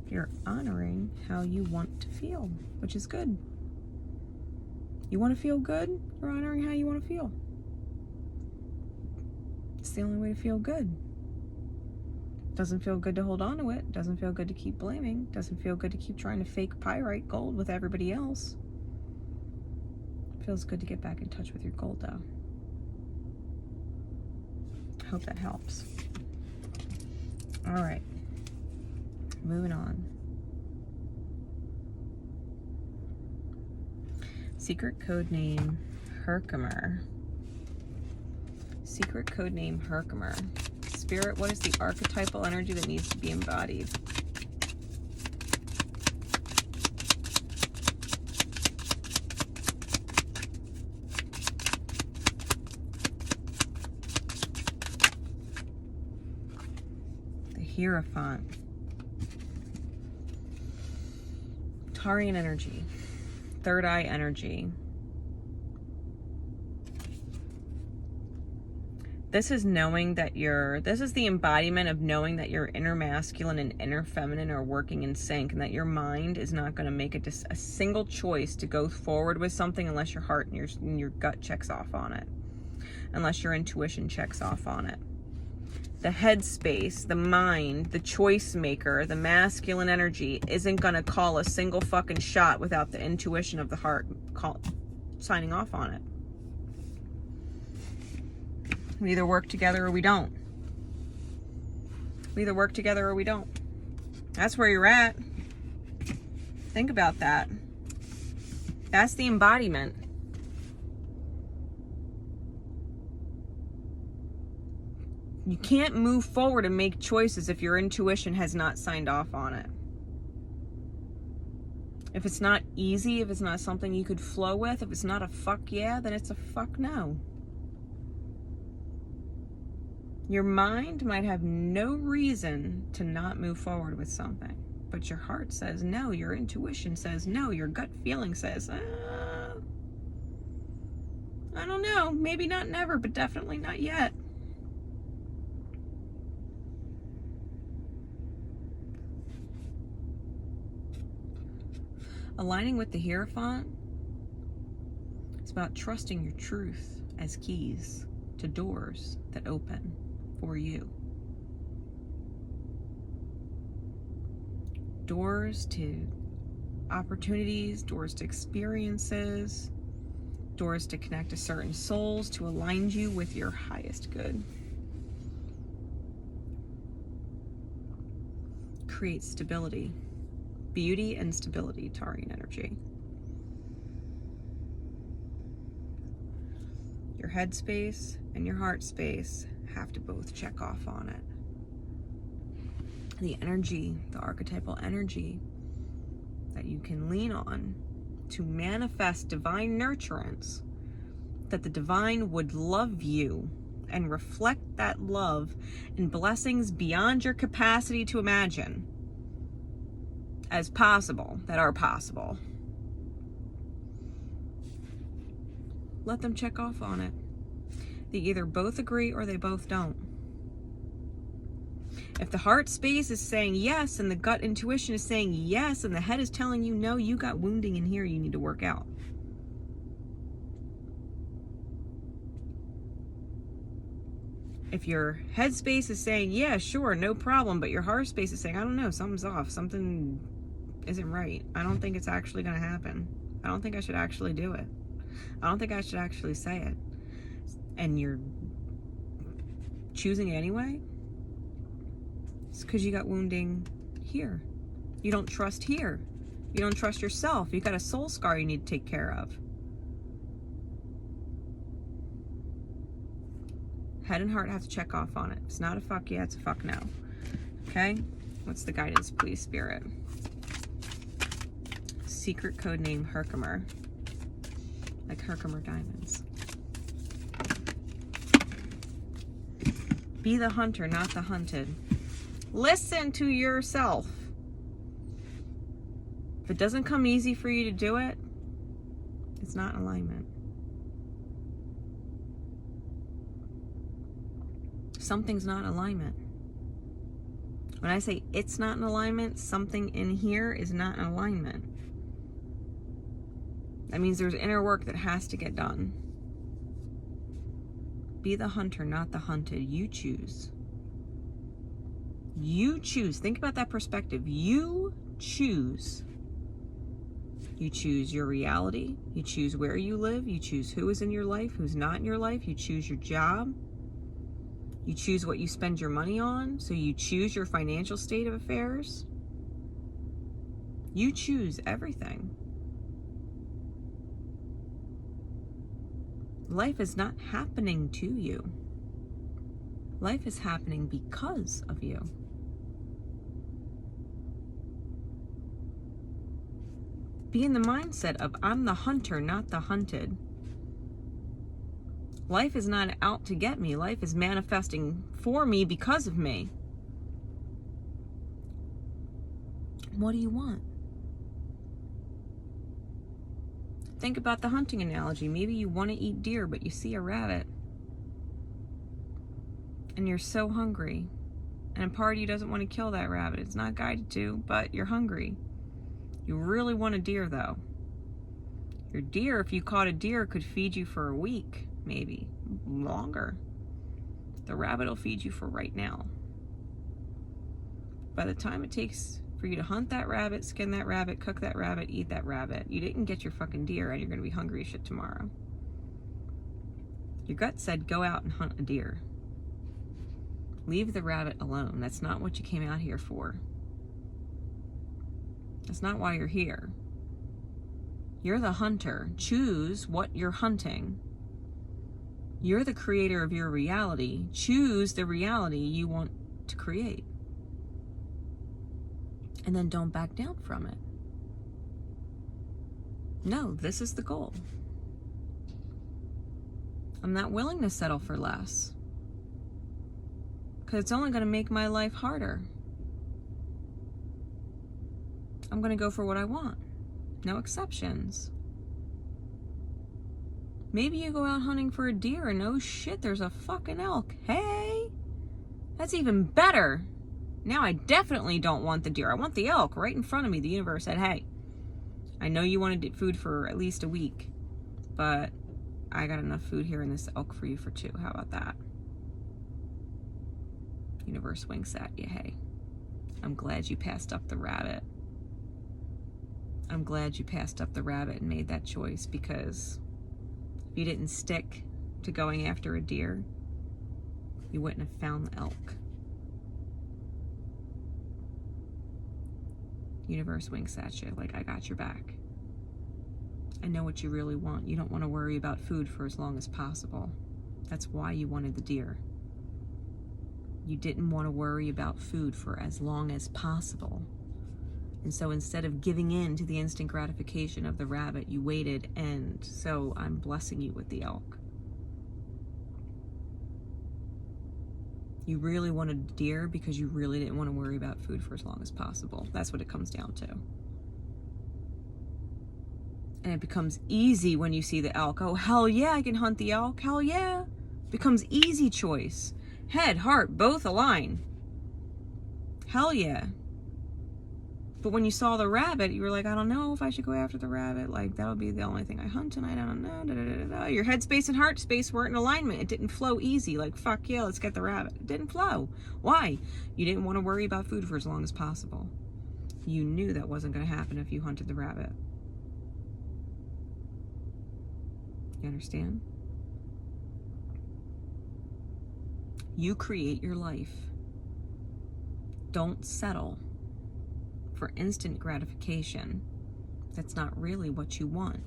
you're honoring how you want to feel, which is good. You want to feel good? You're honoring how you want to feel. It's the only way to feel good. Doesn't feel good to hold on to it. Doesn't feel good to keep blaming. Doesn't feel good to keep trying to fake pyrite gold with everybody else. Feels good to get back in touch with your gold, though. Hope that helps. All right, moving on. Secret code name Herkimer. Secret code name Herkimer. Spirit, what is the archetypal energy that needs to be embodied? Hierophant. Tarian energy. Third eye energy. This is knowing that this is the embodiment of knowing that your inner masculine and inner feminine are working in sync, and that your mind is not going to make a single choice to go forward with something unless your heart and your gut checks off on it. Unless your intuition checks off on it. the headspace, the mind, the choice maker, the masculine energy isn't going to call a single fucking shot without the intuition of the heart signing off on it. We either work together or we don't. We either work together or we don't. That's where you're at. Think about that. That's the embodiment. You can't move forward and make choices if your intuition has not signed off on it. If it's not easy, if it's not something you could flow with, if it's not a fuck yeah, then it's a fuck no. Your mind might have no reason to not move forward with something, but your heart says no, your intuition says no, your gut feeling says, I don't know, maybe not never, but definitely not yet. Aligning with the Hierophant is about trusting your truth as keys to doors that open for you. Doors to opportunities, doors to experiences, doors to connect to certain souls, to align you with your highest good. Create stability. Beauty and stability, Taurean energy. Your head space and your heart space have to both check off on it. The energy, the archetypal energy that you can lean on to manifest divine nurturance, that the divine would love you and reflect that love in blessings beyond your capacity to imagine as possible, that are possible. Let them check off on it. They either both agree or they both don't. If the heart space is saying yes and the gut intuition is saying yes and the head is telling you no, you got wounding in here you need to work out. If your head space is saying yeah, sure, no problem, but your heart space is saying I don't know, something's off, something isn't right, I don't think it's actually going to happen, I don't think I should actually do it, I don't think I should actually say it, and you're choosing it anyway, it's because you got wounding here. You don't trust here. You don't trust yourself. You got a soul scar you need to take care of. Head and heart have to check off on it. It's not a fuck yeah, it's a fuck no. Okay? What's the guidance, please, Spirit? Secret code name Herkimer. Like Herkimer diamonds. Be the hunter, not the hunted. Listen to yourself. If it doesn't come easy for you to do it, it's not in alignment. Something's not in alignment. When I say it's not in alignment, something in here is not in alignment. That means there's inner work that has to get done. Be the hunter, not the hunted. You choose. You choose. Think about that perspective. You choose. You choose your reality. You choose where you live. You choose who is in your life, who's not in your life. You choose your job. You choose what you spend your money on. So you choose your financial state of affairs. You choose everything. Life is not happening to you. Life is happening because of you. Be in the mindset of I'm the hunter, not the hunted. Life is not out to get me. Life is manifesting for me because of me. What do you want? Think about the hunting analogy. Maybe you want to eat deer, but you see a rabbit. And you're so hungry. And a part of you doesn't want to kill that rabbit. It's not guided to, but you're hungry. You really want a deer, though. Your deer, if you caught a deer, could feed you for a week, maybe longer. The rabbit will feed you for right now. By the time it takes for you to hunt that rabbit, skin that rabbit, cook that rabbit, eat that rabbit, you didn't get your fucking deer and you're gonna be hungry as shit tomorrow. Your gut said go out and hunt a deer. Leave the rabbit alone. That's not what you came out here for. That's not why you're here. You're the hunter. Choose what you're hunting. You're the creator of your reality. Choose the reality you want to create. And then don't back down from it. No, this is the goal. I'm not willing to settle for less. Because it's only going to make my life harder. I'm going to go for what I want. No exceptions. Maybe you go out hunting for a deer and oh shit, there's a fucking elk. Hey, that's even better. Now I definitely don't want the deer. I want the elk right in front of me. The universe said, hey, I know you wanted food for at least a week, but I got enough food here in this elk for you for 2. How about that? Universe winks at you. Hey, I'm glad you passed up the rabbit. I'm glad you passed up the rabbit and made that choice, because if you didn't stick to going after a deer, you wouldn't have found the elk. Universe winks at you like, I got your back. I know what you really want. You don't want to worry about food for as long as possible. That's why you wanted the deer. You didn't want to worry about food for as long as possible. And so instead of giving in to the instant gratification of the rabbit, you waited, and so I'm blessing you with the elk. You really wanted a deer because you really didn't want to worry about food for as long as possible. That's what it comes down to. And it becomes easy when you see the elk. Oh, hell yeah, I can hunt the elk. Hell yeah. It becomes easy choice. Head, heart, both align. Hell yeah. But when you saw the rabbit, you were like, I don't know if I should go after the rabbit. Like, that'll be the only thing I hunt tonight. I don't know. Da, da, da, da. Your head space and heart space weren't in alignment. It didn't flow easy. Like, fuck yeah, let's get the rabbit. It didn't flow. Why? You didn't want to worry about food for as long as possible. You knew that wasn't going to happen if you hunted the rabbit. You understand? You create your life. Don't settle for instant gratification. That's not really what you want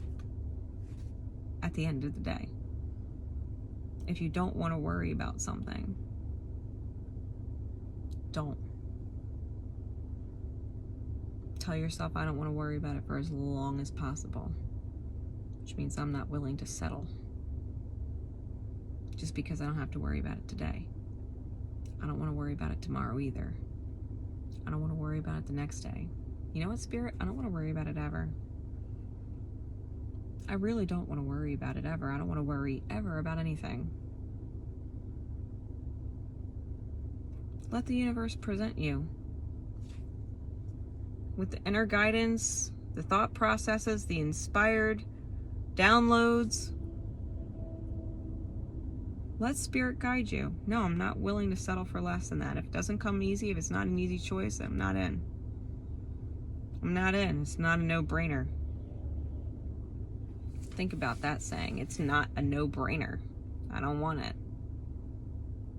at the end of the day. If you don't want to worry about something, don't. Tell yourself, I don't want to worry about it for as long as possible, which means I'm not willing to settle just because I don't have to worry about it today. I don't want to worry about it tomorrow either. I don't want to worry about it the next day. You know what, Spirit? I don't want to worry about it ever. I really don't want to worry about it ever. I don't want to worry ever about anything. Let the universe present you with the inner guidance, the thought processes, the inspired downloads. Let Spirit guide you. No, I'm not willing to settle for less than that. If it doesn't come easy, if it's not an easy choice, I'm not in. I'm not in. It's not a no-brainer. Think about that saying. It's not a no-brainer. I don't want it.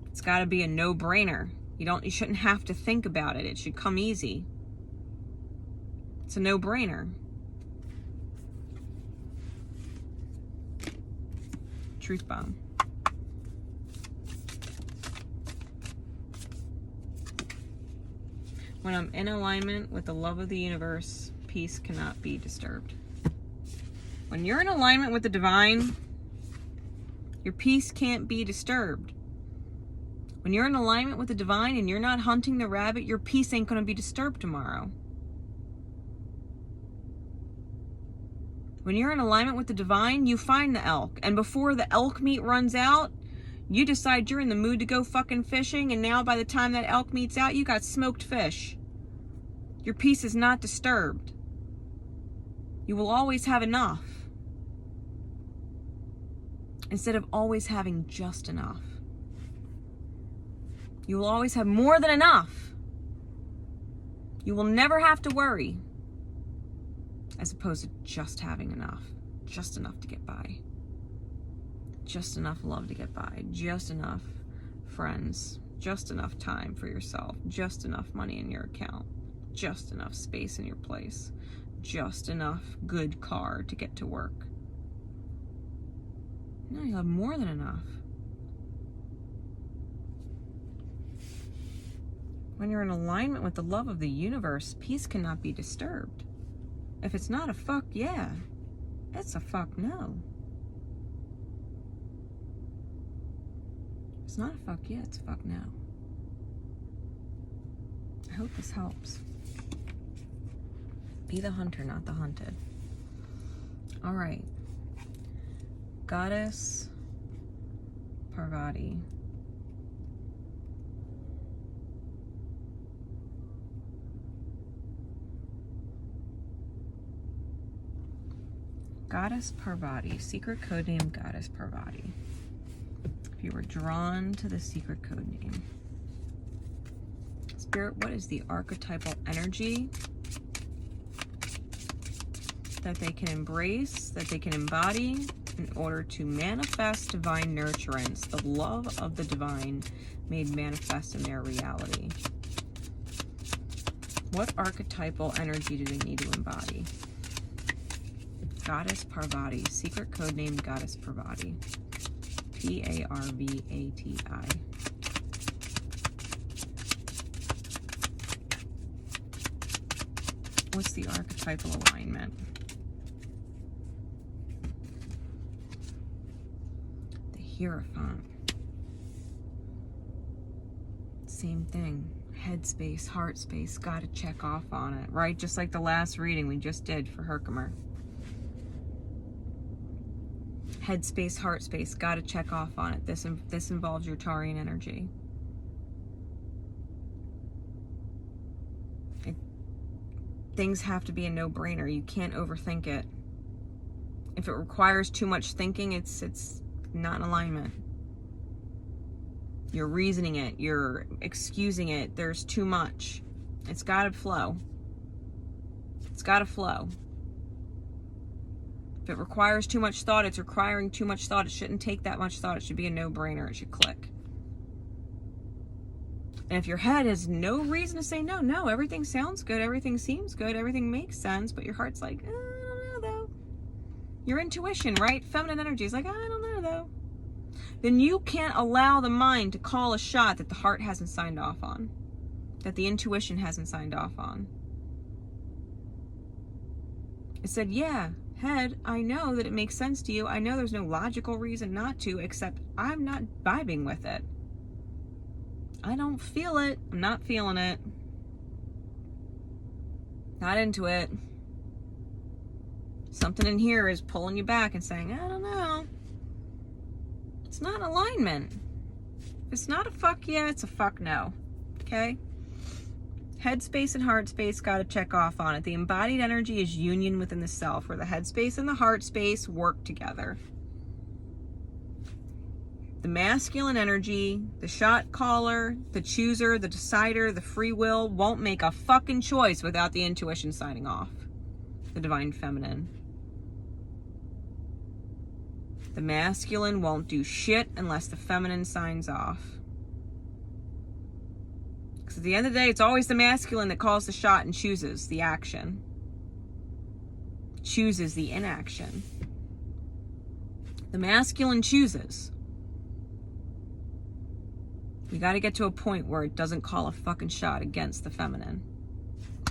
It's got to be a no-brainer. You shouldn't have to think about it. It should come easy. It's a no-brainer. Truth bomb. When I'm in alignment with the love of the universe, peace cannot be disturbed. When you're in alignment with the divine, your peace can't be disturbed. When you're in alignment with the divine and you're not hunting the rabbit, your peace ain't going to be disturbed tomorrow. When you're in alignment with the divine, you find the elk. And before the elk meat runs out, you decide you're in the mood to go fucking fishing, and now by the time that elk meat's out, you got smoked fish. Your peace is not disturbed. You will always have enough, instead of always having just enough. You will always have more than enough. You will never have to worry. As opposed to just having enough. Just enough to get by. Just enough love to get by. Just enough friends. Just enough time for yourself. Just enough money in your account. Just enough space in your place. Just enough good car to get to work. No, you'll have more than enough. When you're in alignment with the love of the universe, peace cannot be disturbed. If it's not a fuck yeah, it's a fuck no. If it's not a fuck yeah, it's a fuck no. I hope this helps. Be the hunter, not the hunted. All right. Goddess Parvati. Goddess Parvati, secret code name Goddess Parvati. If you were drawn to the secret code name. Spirit, what is the archetypal energy that they can embrace, that they can embody in order to manifest divine nurturance, the love of the divine made manifest in their reality? What archetypal energy do they need to embody? Goddess Parvati, secret code name Goddess Parvati. P-A-R-V-A-T-I. What's the archetypal alignment? The Hierophant. Same thing. Head space, heart space, gotta check off on it, right? Just like the last reading we just did for Herkimer. Head space, heart space, gotta check off on it. This involves your Taurian energy. Things have to be a no-brainer. You can't overthink it. If it requires too much thinking, it's not in alignment. You're reasoning it, you're excusing it, there's too much. It's gotta flow. It's gotta flow. If it requires too much thought, it's requiring too much thought. It shouldn't take that much thought. It should be a no-brainer. It should click. And if your head has no reason to say no, everything sounds good, everything seems good, everything makes sense, but your heart's like, I don't know though. Your intuition, right? Feminine energy is like, I don't know though. Then you can't allow the mind to call a shot that the heart hasn't signed off on, that the intuition hasn't signed off on. It said, yeah, head, I know that it makes sense to you. I know there's no logical reason not to, except I'm not vibing with it. I don't feel it. I'm not feeling it. Not into it. Something in here is pulling you back and saying, I don't know. It's not alignment. If it's not a fuck yeah, it's a fuck no. Okay? Head space and heart space, got to check off on it. The embodied energy is union within the self, where the head space and the heart space work together. The masculine energy, the shot caller, the chooser, the decider, the free will won't make a fucking choice without the intuition signing off. The divine feminine. The masculine won't do shit unless the feminine signs off. Because at the end of the day, it's always the masculine that calls the shot and chooses the action. Chooses the inaction. The masculine chooses. You got to get to a point where it doesn't call a fucking shot against the feminine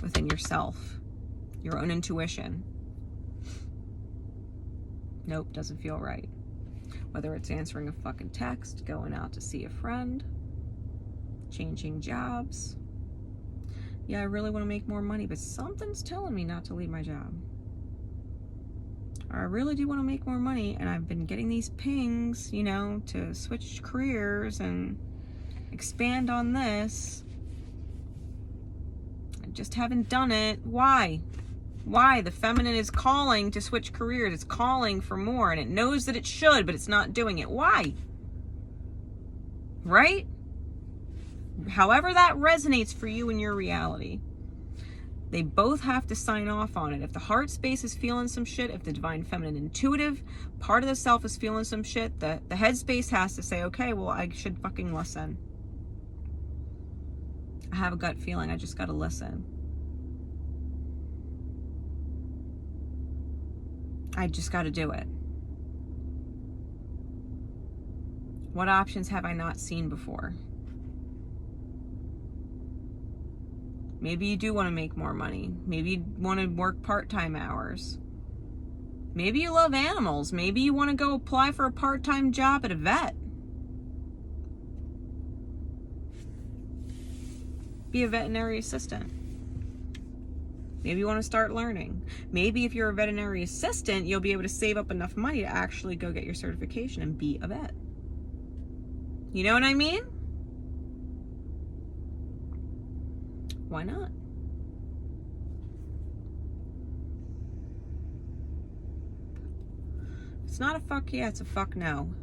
within yourself, your own intuition. Nope, doesn't feel right. Whether it's answering a fucking text, going out to see a friend, changing jobs. Yeah, I really want to make more money, but something's telling me not to leave my job. Or I really do want to make more money, and I've been getting these pings, you know, to switch careers and expand on this. I just haven't done it. Why? Why? The feminine is calling to switch careers. It's calling for more, and it knows that it should, but it's not doing it. Why? Right? however that resonates for you in your reality. They both have to sign off on it. If the heart space is feeling some shit, if the divine feminine intuitive part of the self is feeling some shit, the head space has to say, okay, well, I should fucking listen. I have a gut feeling, I just gotta listen. I just gotta do it. What options have I not seen before? Maybe you do want to make more money. Maybe you want to work part-time hours. Maybe you love animals. Maybe you want to go apply for a part-time job at a vet. Be a veterinary assistant. Maybe you want to start learning. Maybe if you're a veterinary assistant, you'll be able to save up enough money to actually go get your certification and be a vet. You know what I mean? Why not? It's not a fuck yeah, it's a fuck no.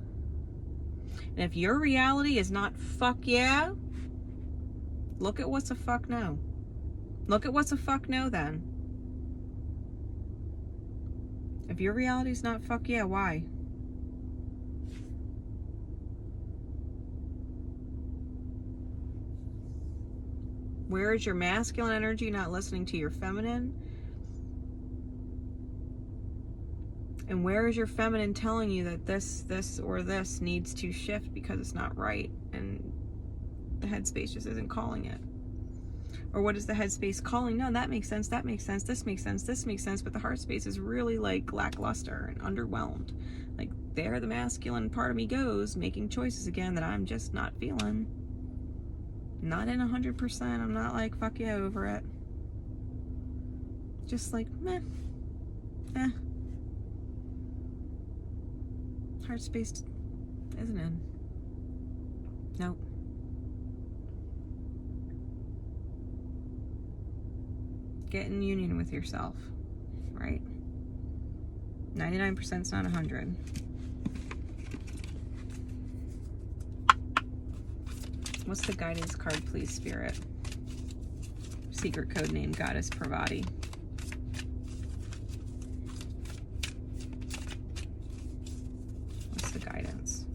And if your reality is not fuck yeah, look at what's a fuck no. Look at what's a fuck no then. If your reality is not fuck yeah, why? Where is your masculine energy not listening to your feminine? And where is your feminine telling you that this, or this needs to shift because it's not right and the headspace just isn't calling it? Or what is the headspace calling? No, that makes sense, that makes sense, this makes sense, this makes sense, but the heart space is really like lackluster and underwhelmed. Like there the masculine part of me goes, making choices again that I'm just not feeling. Not in 100%. I'm not like, fuck yeah, over it. Just like, meh. Heart space isn't in. Nope. Get in union with yourself, right? 99% is not 100. What's the guidance card, please, Spirit? Secret code name, Goddess Parvati. What's the guidance?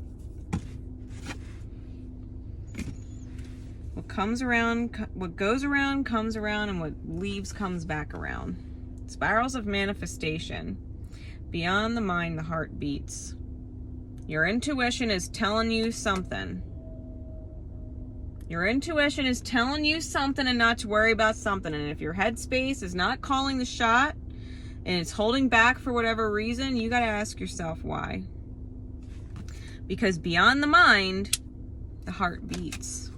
What comes around, what goes around comes around, and what leaves comes back around. Spirals of manifestation. Beyond the mind, the heart beats. Your intuition is telling you something. Your intuition is telling you something and not to worry about something. And if your headspace is not calling the shot and it's holding back for whatever reason, you got to ask yourself why. Because beyond the mind, the heart beats.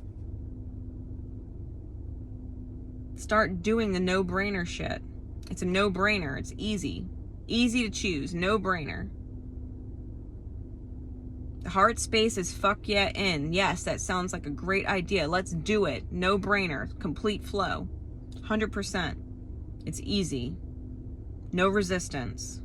Start doing the no-brainer shit. It's a no-brainer. It's easy. Easy to choose. No-brainer. The heart space is fuck yeah in. Yes, that sounds like a great idea. Let's do it. No brainer. Complete flow. 100%. It's easy. No resistance.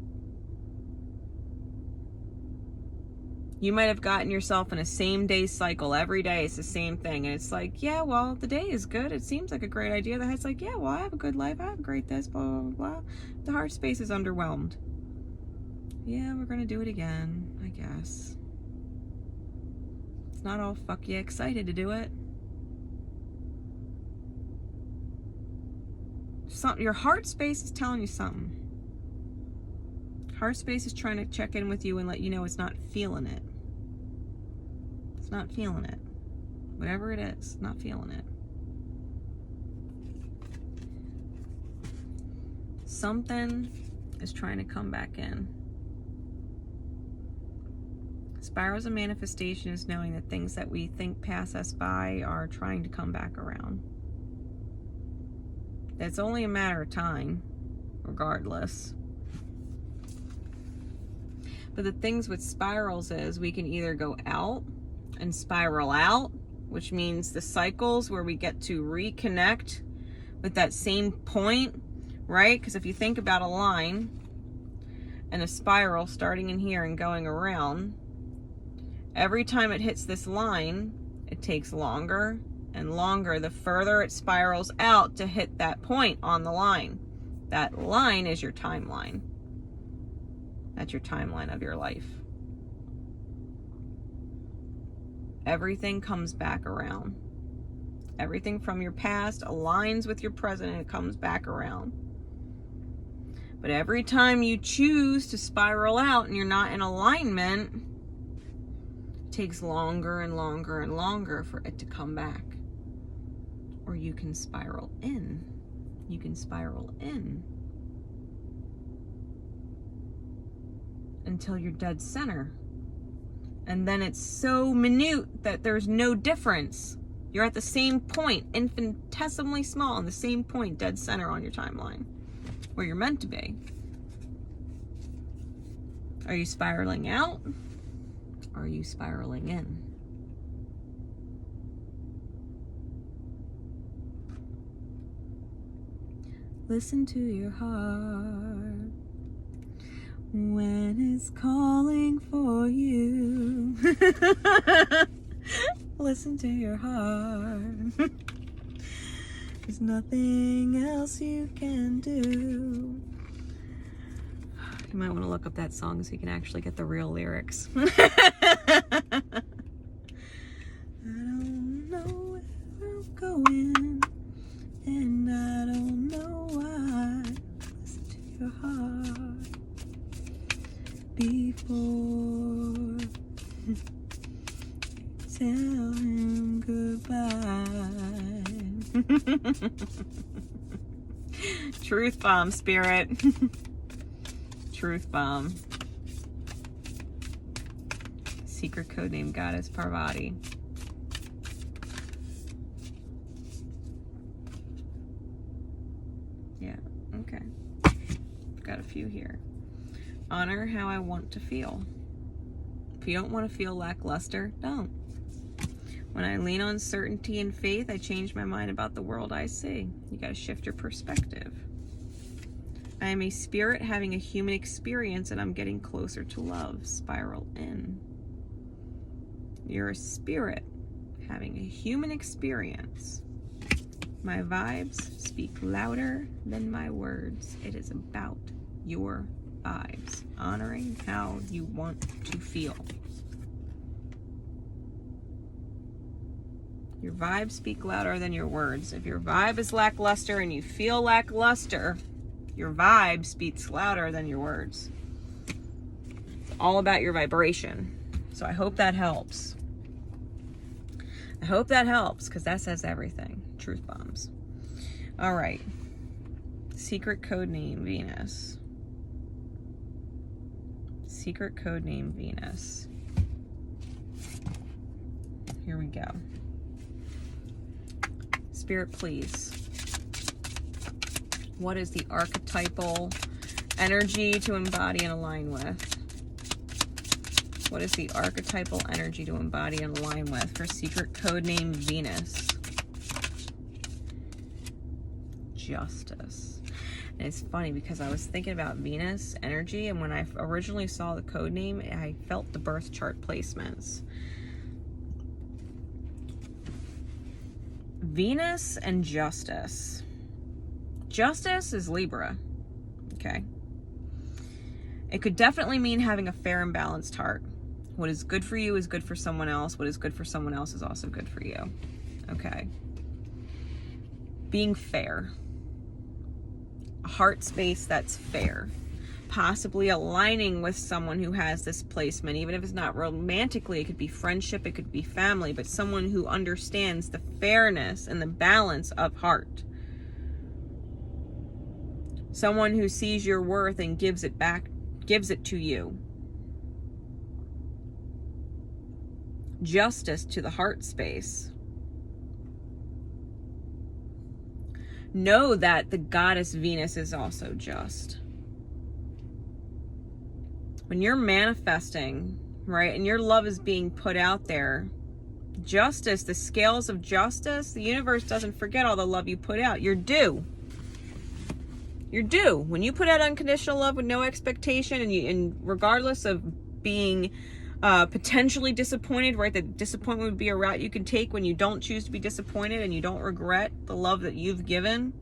You might have gotten yourself in a same day cycle. Every day it's the same thing. And it's like, yeah, well, the day is good. It seems like a great idea. The head's like, yeah, well, I have a good life. I have a great this, blah, blah, blah. The heart space is underwhelmed. Yeah, we're going to do it again, I guess. Not all fuck yeah excited to do it. Your heart space is telling you something. Heart space is trying to check in with you and let you know it's not feeling it. It's not feeling it. Whatever it is, not feeling it. Something is trying to come back in. Spirals of manifestation is knowing that things that we think pass us by are trying to come back around. It's only a matter of time, regardless. But the things with spirals is we can either go out and spiral out, which means the cycles where we get to reconnect with that same point, right? Because if you think about a line and a spiral starting in here and going around, every time it hits this line, it takes longer and longer the further it spirals out to hit that point on the line. That line is your timeline. That's your timeline of your life. Everything comes back around. Everything from your past aligns with your present and it comes back around. But every time you choose to spiral out and you're not in alignment, it takes longer and longer and longer for it to come back. Or you can spiral in. You can spiral in until you're dead center. And then it's so minute that there's no difference. You're at the same point, infinitesimally small, in the same point, dead center on your timeline, where you're meant to be. Are you spiraling out? Or are you spiraling in? Listen to your heart when it's calling for you. Listen to your heart. There's nothing else you can do. You might want to look up that song so you can actually get the real lyrics. I don't know where I'm going, and I don't know why. Listen to your heart before tell him goodbye. Truth bomb, spirit. Truth bomb. Secret codename goddess Parvati. Yeah, okay. Got a few here. Honor how I want to feel. If you don't want to feel lackluster, don't. When I lean on certainty and faith, I change my mind about the world I see. You got to shift your perspective. I am a spirit having a human experience and I'm getting closer to love. Spiral in. You're a spirit having a human experience. My vibes speak louder than my words. It is about your vibes. Honoring how you want to feel. Your vibes speak louder than your words. If your vibe is lackluster and you feel lackluster, your vibe speaks louder than your words. It's all about your vibration. So I hope that helps. I hope that helps because that says everything. Truth bombs. All right. Secret codename Venus. Secret codename Venus. Here we go. Spirit, please. What is the archetypal energy to embody and align with? What is the archetypal energy to embody and align with for secret codename Venus? Justice. And it's funny because I was thinking about Venus energy, and when I originally saw the codename, I felt the birth chart placements. Venus and Justice. Justice is Libra, okay? It could definitely mean having a fair and balanced heart. What is good for you is good for someone else. What is good for someone else is also good for you, okay? Being fair. A heart space that's fair. Possibly aligning with someone who has this placement, even if it's not romantically. It could be friendship, it could be family, but someone who understands the fairness and the balance of heart. Someone who sees your worth and gives it back, gives it to you. Justice to the heart space. Know that the goddess Venus is also just. When you're manifesting, right, and your love is being put out there, justice, the scales of justice, the universe doesn't forget all the love you put out. You're due. You're due. When you put out unconditional love with no expectation, and regardless of being Potentially disappointed, right? That disappointment would be a route you can take when you don't choose to be disappointed and you don't regret the love that you've given.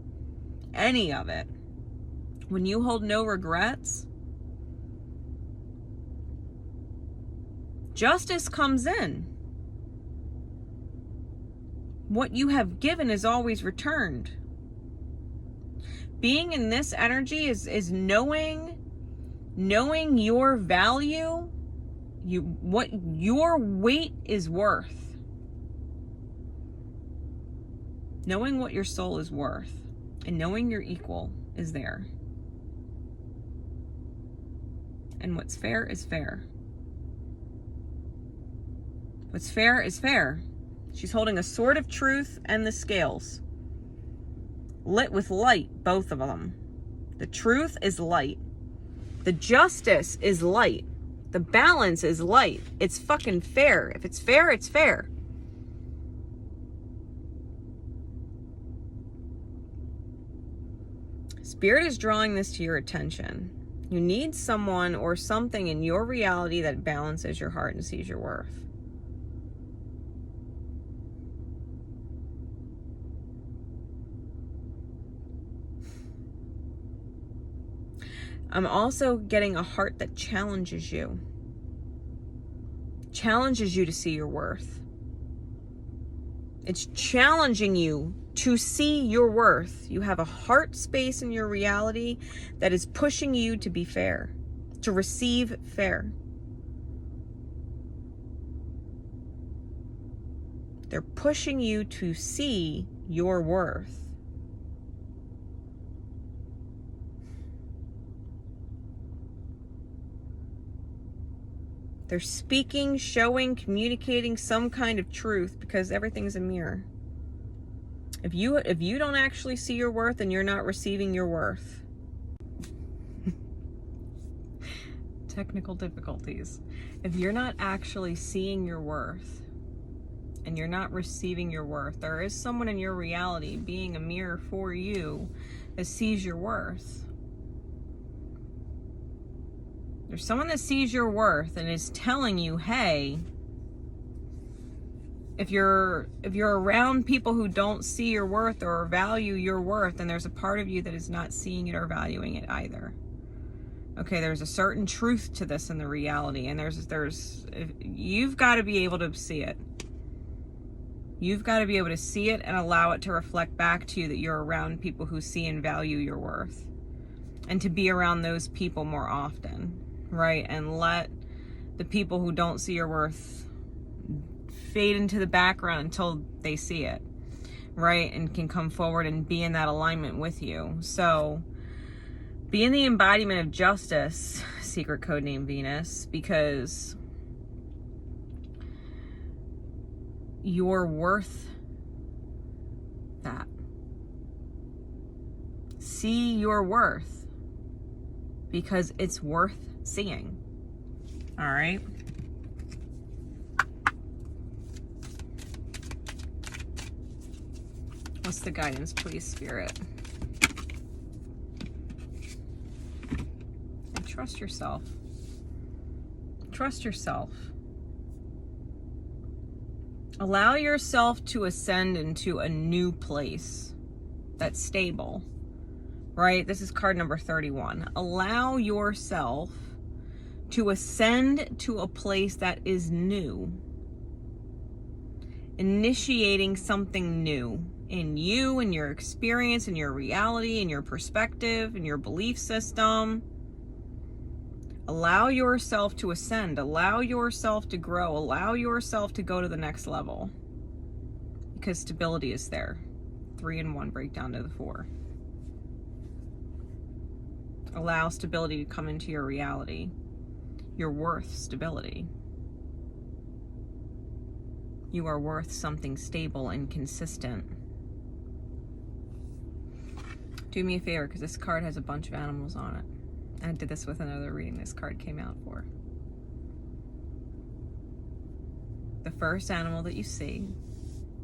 Any of it. When you hold no regrets, justice comes in. What you have given is always returned. Being in this energy is knowing your value, what your weight is worth. Knowing what your soul is worth and knowing your equal is there. And what's fair is fair. What's fair is fair. She's holding a sword of truth and the scales. Lit with light, both of them. The truth is light. The justice is light. The balance is light. It's fucking fair. If it's fair, it's fair. Spirit is drawing this to your attention. You need someone or something in your reality that balances your heart and sees your worth. I'm also getting a heart that challenges you. Challenges you to see your worth. It's challenging you to see your worth. You have a heart space in your reality that is pushing you to be fair, to receive fair. They're pushing you to see your worth. They're speaking, showing, communicating some kind of truth because everything's a mirror. If you don't actually see your worth, then you're not receiving your worth. Technical difficulties. If you're not actually seeing your worth and you're not receiving your worth, there is someone in your reality being a mirror for you that sees your worth. There's someone that sees your worth and is telling you, hey, if you're around people who don't see your worth or value your worth, then there's a part of you that is not seeing it or valuing it either. Okay, there's a certain truth to this in the reality, and you've got to be able to see it. You've got to be able to see it and allow it to reflect back to you that you're around people who see and value your worth, and to be around those people more often. Right, and let the people who don't see your worth fade into the background until they see it, right, and can come forward and be in that alignment with you. So be in the embodiment of justice, secret code name Venus, because you're worth that. See your worth because it's worth seeing. All right. What's the guidance, please, Spirit? And trust yourself. Trust yourself. Allow yourself to ascend into a new place that's stable. Right? This is card number 31. Allow yourself to ascend to a place that is new. Initiating something new in you, in your experience, in your reality, in your perspective, in your belief system. Allow yourself to ascend. Allow yourself to grow. Allow yourself to go to the next level. Because stability is there. 3 and 1 break down to the 4. Allow stability to come into your reality. You're worth stability. You are worth something stable and consistent. Do me a favor, because this card has a bunch of animals on it. I did this with another reading this card came out for. The first animal that you see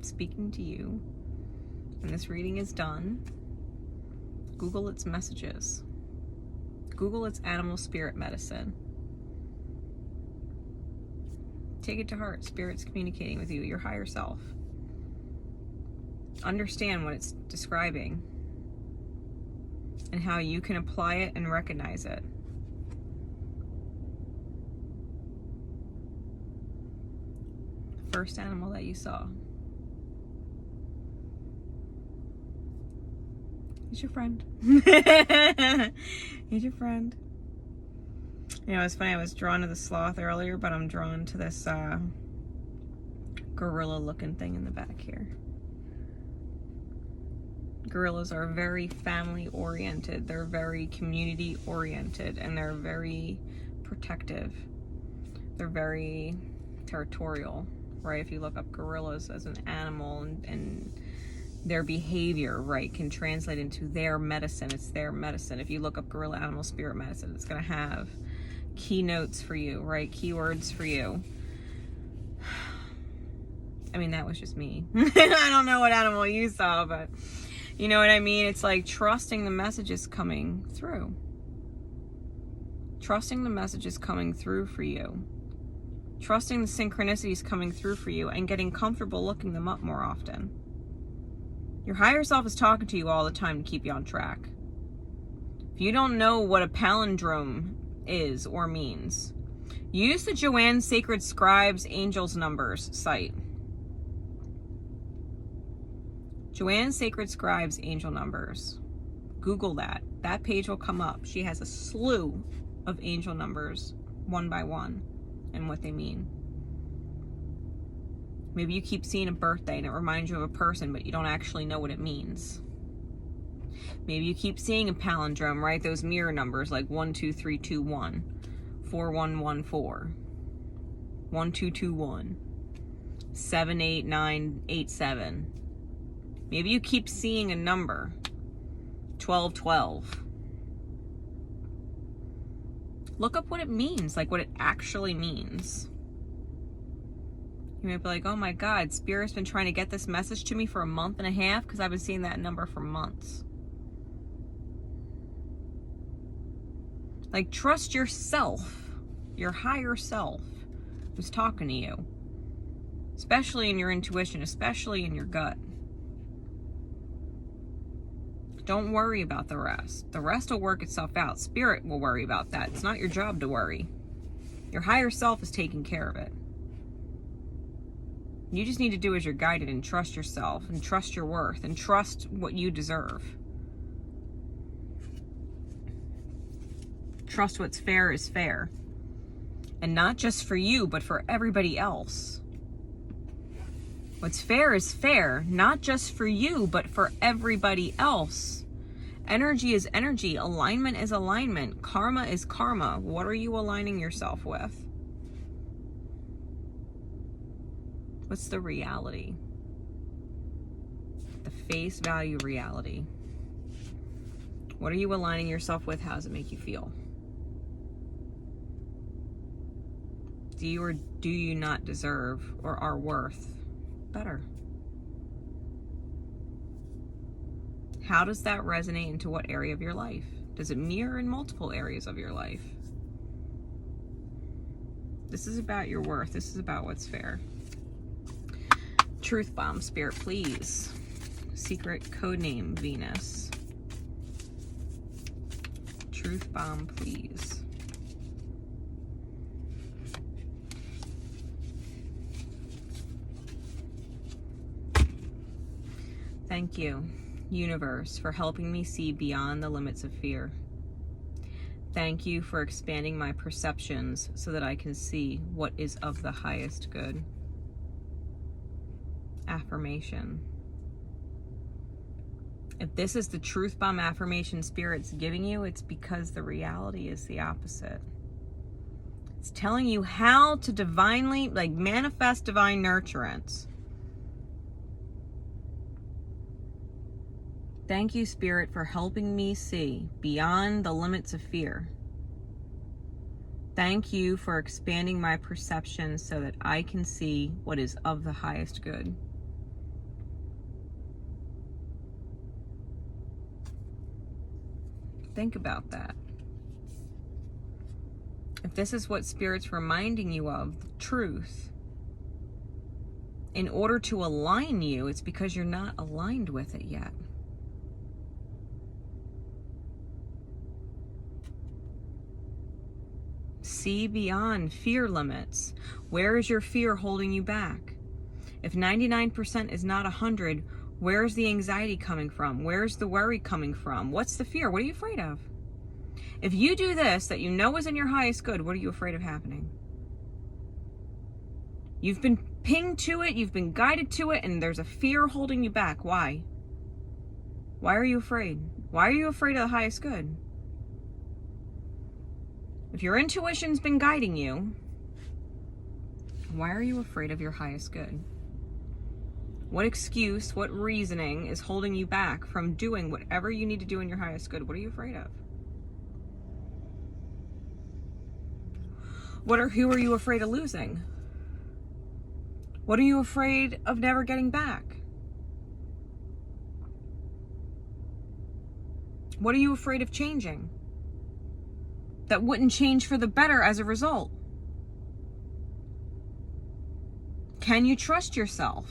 speaking to you when this reading is done, Google its messages. Google its animal spirit medicine. Take it to heart. Spirit's communicating with you, your higher self. Understand what it's describing and how you can apply it and recognize it. First animal that you saw. He's your friend. He's your friend. You know, it's funny, I was drawn to the sloth earlier, but I'm drawn to this gorilla looking thing in the back here. Gorillas are very family oriented, they're very community oriented, and they're very protective. They're very territorial, right? If you look up gorillas as an animal and their behavior, right, can translate into their medicine. It's their medicine. If you look up gorilla animal spirit medicine, it's going to have keynotes for you, right? Keywords for you. I mean, that was just me. I don't know what animal you saw, but you know what I mean? It's like trusting the messages coming through. Trusting the messages coming through for you. Trusting the synchronicities coming through for you and getting comfortable looking them up more often. Your higher self is talking to you all the time to keep you on track. If you don't know what a palindrome is or means, use the Joanne Sacred Scribes Angels Numbers site. Joanne Sacred Scribes Angel Numbers. Google that. That page will come up. She has a slew of angel numbers, one by one, and what they mean. Maybe you keep seeing a birthday and it reminds you of a person, but you don't actually know what it means. Maybe you keep seeing a palindrome, right? Those mirror numbers like 12321, 4114, 1221, 78987. Maybe you keep seeing a number, 1212. Look up what it means, like what it actually means. You might be like, oh my God, Spirit's been trying to get this message to me for a month and a half because I've been seeing that number for months. Like, trust yourself, your higher self who's talking to you, especially in your intuition, especially in your gut. Don't worry about the rest. The rest will work itself out. Spirit will worry about that. It's not your job to worry. Your higher self is taking care of it. You just need to do as you're guided and trust yourself and trust your worth and trust what you deserve. Trust what's fair is fair. And not just for you, but for everybody else. What's fair is fair, not just for you, but for everybody else. Energy is energy. Alignment is alignment. Karma is karma. What are you aligning yourself with? What's the reality? The face value reality. What are you aligning yourself with? How does it make you feel? Do you or do you not deserve or are worth better? How does that resonate into what area of your life? Does it mirror in multiple areas of your life? This is about your worth. This is about what's fair. Truth bomb, Spirit, please. Secret codename Venus. Truth bomb, please. Thank you, universe, for helping me see beyond the limits of fear. Thank you for expanding my perceptions so that I can see what is of the highest good. Affirmation. If this is the truth bomb affirmation Spirit's giving you, it's because the reality is the opposite. It's telling you how to divinely, like, manifest divine nurturance. Thank you, Spirit, for helping me see beyond the limits of fear. Thank you for expanding my perception so that I can see what is of the highest good. Think about that. If this is what Spirit's reminding you of, the truth, in order to align you, it's because you're not aligned with it yet. See beyond fear limits. Where is your fear holding you back? If 99% is not 100, where's the anxiety coming from? Where's the worry coming from? What's the fear? What are you afraid of? If you do this that you know is in your highest good, what are you afraid of happening? You've been pinged to it, you've been guided to it, and there's a fear holding you back. Why? Why are you afraid? Why are you afraid of the highest good? If your intuition's been guiding you, why are you afraid of your highest good? What excuse, what reasoning is holding you back from doing whatever you need to do in your highest good? What are you afraid of? Who are you afraid of losing? What are you afraid of never getting back? What are you afraid of changing that wouldn't change for the better as a result? Can you trust yourself?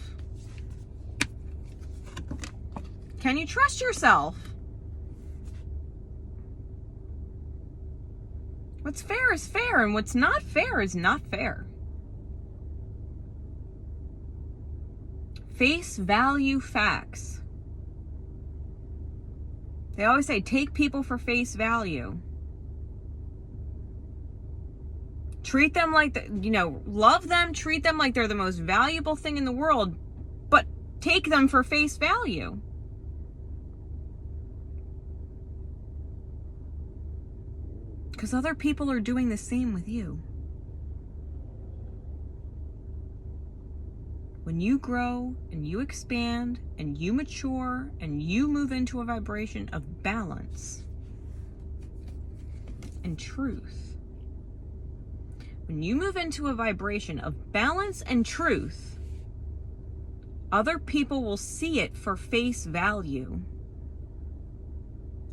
Can you trust yourself? What's fair is fair, and what's not fair is not fair. Face value facts. They always say, take people for face value. Treat them like, love them, treat them like they're the most valuable thing in the world, but take them for face value. Because other people are doing the same with you. When you grow and you expand and you mature and you move into a vibration of balance and truth, when you move into a vibration of balance and truth, other people will see it for face value.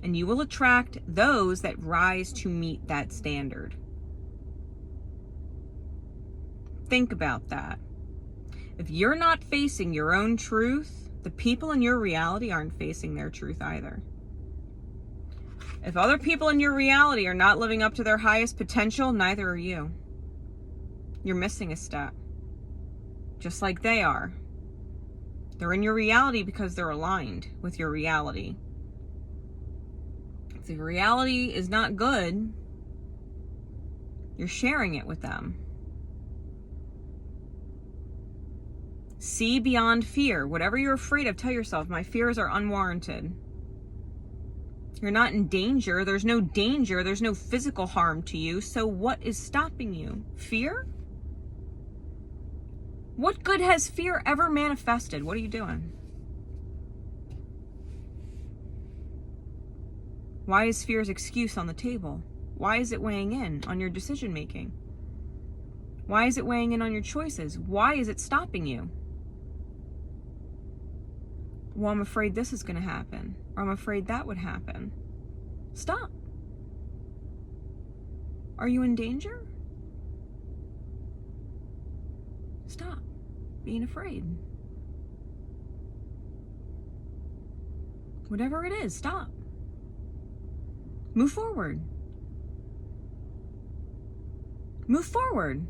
And you will attract those that rise to meet that standard. Think about that. If you're not facing your own truth, the people in your reality aren't facing their truth either. If other people in your reality are not living up to their highest potential, neither are you. You're missing a step. Just like they are. They're in your reality because they're aligned with your reality. If the reality is not good, you're sharing it with them. See beyond fear. Whatever you're afraid of, tell yourself, my fears are unwarranted. You're not in danger. There's no danger. There's no physical harm to you. So what is stopping you? Fear? What good has fear ever manifested? What are you doing? Why is fear's excuse on the table? Why is it weighing in on your decision making? Why is it weighing in on your choices? Why is it stopping you? Well, I'm afraid this is going to happen, or I'm afraid that would happen. Stop. Are you in danger? Stop being afraid. Whatever it is, stop. Move forward. Move forward.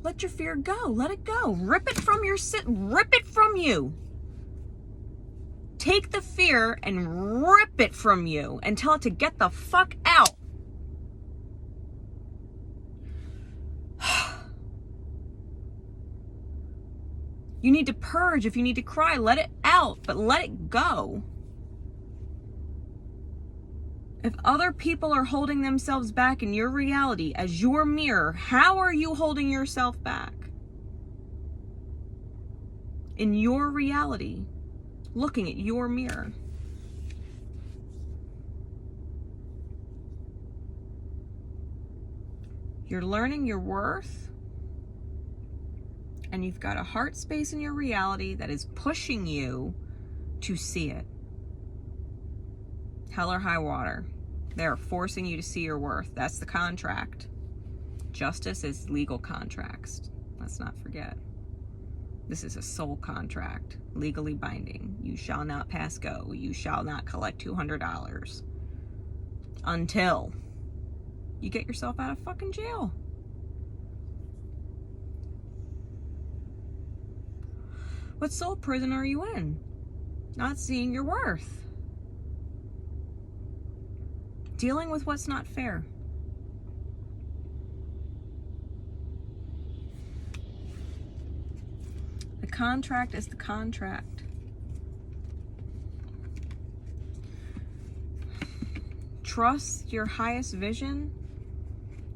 Let your fear go. Let it go. Rip it from rip it from you. Take the fear and rip it from you and tell it to get the fuck out. You need to purge. If you need to cry, let it out, but let it go. If other people are holding themselves back in your reality as your mirror, how are you holding yourself back? In your reality, looking at your mirror. You're learning your worth, and you've got a heart space in your reality that is pushing you to see it. Hell or high water. They're forcing you to see your worth. That's the contract. Justice is legal contracts. Let's not forget. This is a soul contract, legally binding. You shall not pass go. You shall not collect $200 until you get yourself out of fucking jail. What soul prison are you in? Not seeing your worth. Dealing with what's not fair. The contract is the contract. Trust your highest vision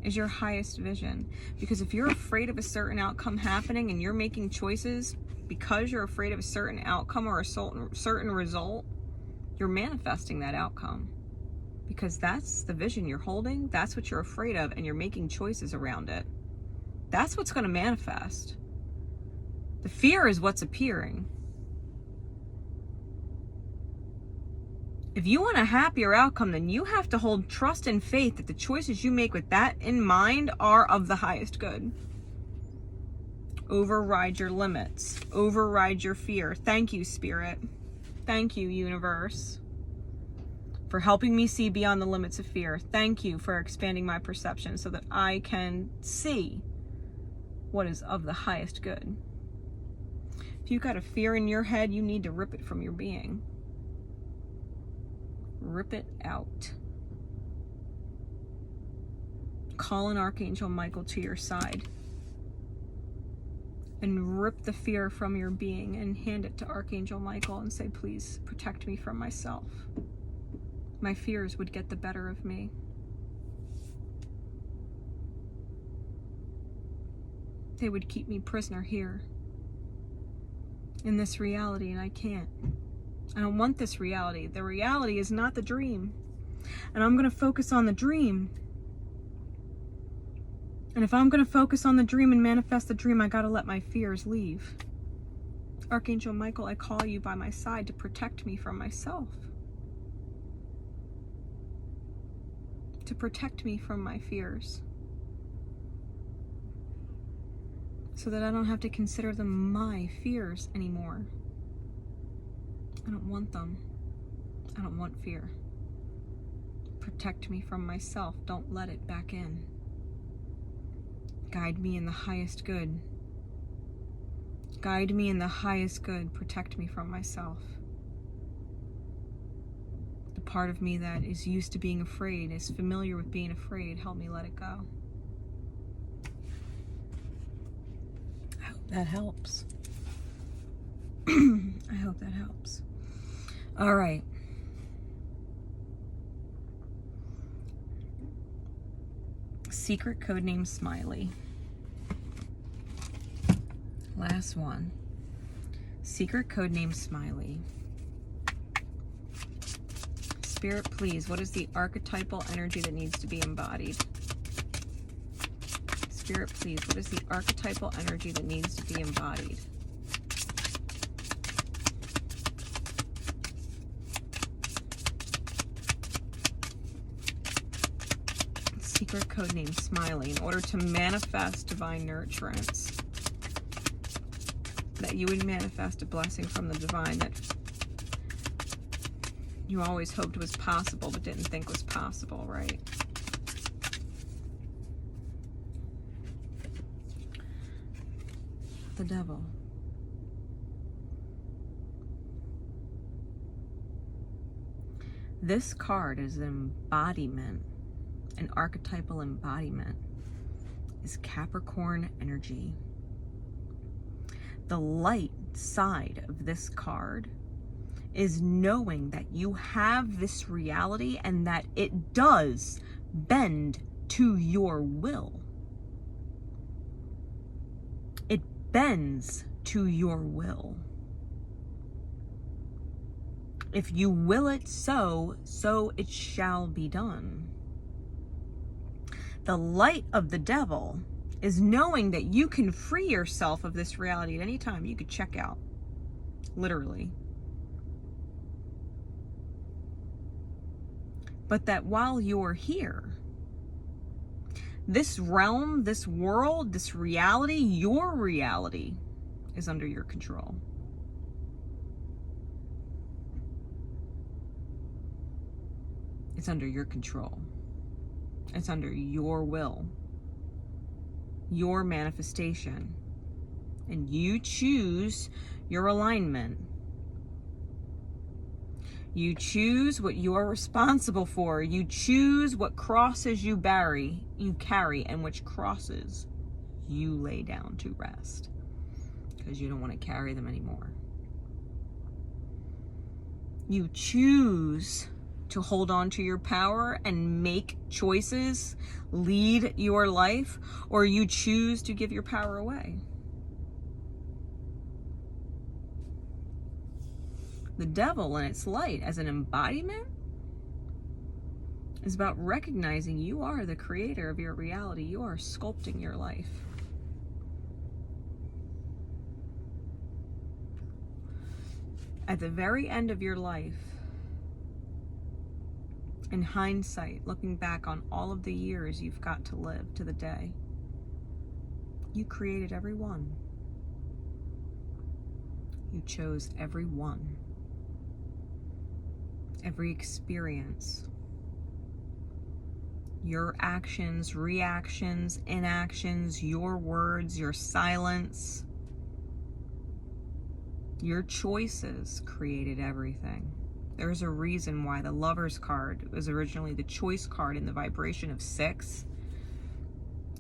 is your highest vision. Because if you're afraid of a certain outcome happening and you're making choices because you're afraid of a certain outcome or a certain result, you're manifesting that outcome. Because that's the vision you're holding, that's what you're afraid of, and you're making choices around it. That's what's going to manifest. The fear is what's appearing. If you want a happier outcome, then you have to hold trust and faith that the choices you make with that in mind are of the highest good. Override your limits. Override your fear. Thank you, Spirit. Thank you, Universe, for helping me see beyond the limits of fear. Thank you for expanding my perception so that I can see what is of the highest good. If you've got a fear in your head, you need to rip it from your being. Rip it out. Call an Archangel Michael to your side and rip the fear from your being and hand it to Archangel Michael and say, please protect me from myself. My fears would get the better of me. They would keep me prisoner here in this reality, and I can't. I don't want this reality. The reality is not the dream. And I'm going to focus on the dream. And if I'm going to focus on the dream and manifest the dream, I got to let my fears leave. Archangel Michael, I call you by my side to protect me from myself. To protect me from my fears. So that I don't have to consider them my fears anymore. I don't want them. I don't want fear. Protect me from myself. Don't let it back in. Guide me in the highest good. Guide me in the highest good. Protect me from myself. The part of me that is used to being afraid, is familiar with being afraid, help me let it go. I hope that helps. I hope that helps. All right. Secret codename Smiley. Last one. Secret codename Smiley. Spirit, please, what is the archetypal energy that needs to be embodied? Spirit, please, what is the archetypal energy that needs to be embodied? Secret codename Smiley. In order to manifest divine nurturance, that you would manifest a blessing from the divine that you always hoped was possible but didn't think was possible, right? The devil. This card is an embodiment, an archetypal embodiment, is Capricorn energy. The light side of this card is knowing that you have this reality and that it does bend to your will. It bends to your will. If you will it so, so it shall be done. The light of the devil is knowing that you can free yourself of this reality at any time. You could check out, literally. But that while you're here, This realm, this world, this reality, your reality is under your control. It's under your control. It's under your will, your manifestation. And you choose your alignment. You choose what you are responsible for. You choose what crosses you carry, and which crosses you lay down to rest. Because you don't want to carry them anymore. You choose to hold on to your power and make choices, lead your life, or you choose to give your power away. The devil in its light as an embodiment is about recognizing you are the creator of your reality. You are sculpting your life. At the very end of your life, in hindsight, looking back on all of the years you've got to live to the day, you created every one. You chose every one. Every experience, your actions, reactions, inactions, your words, your silence, your choices created everything. There's a reason why the Lover's card was originally the choice card in the vibration of 6,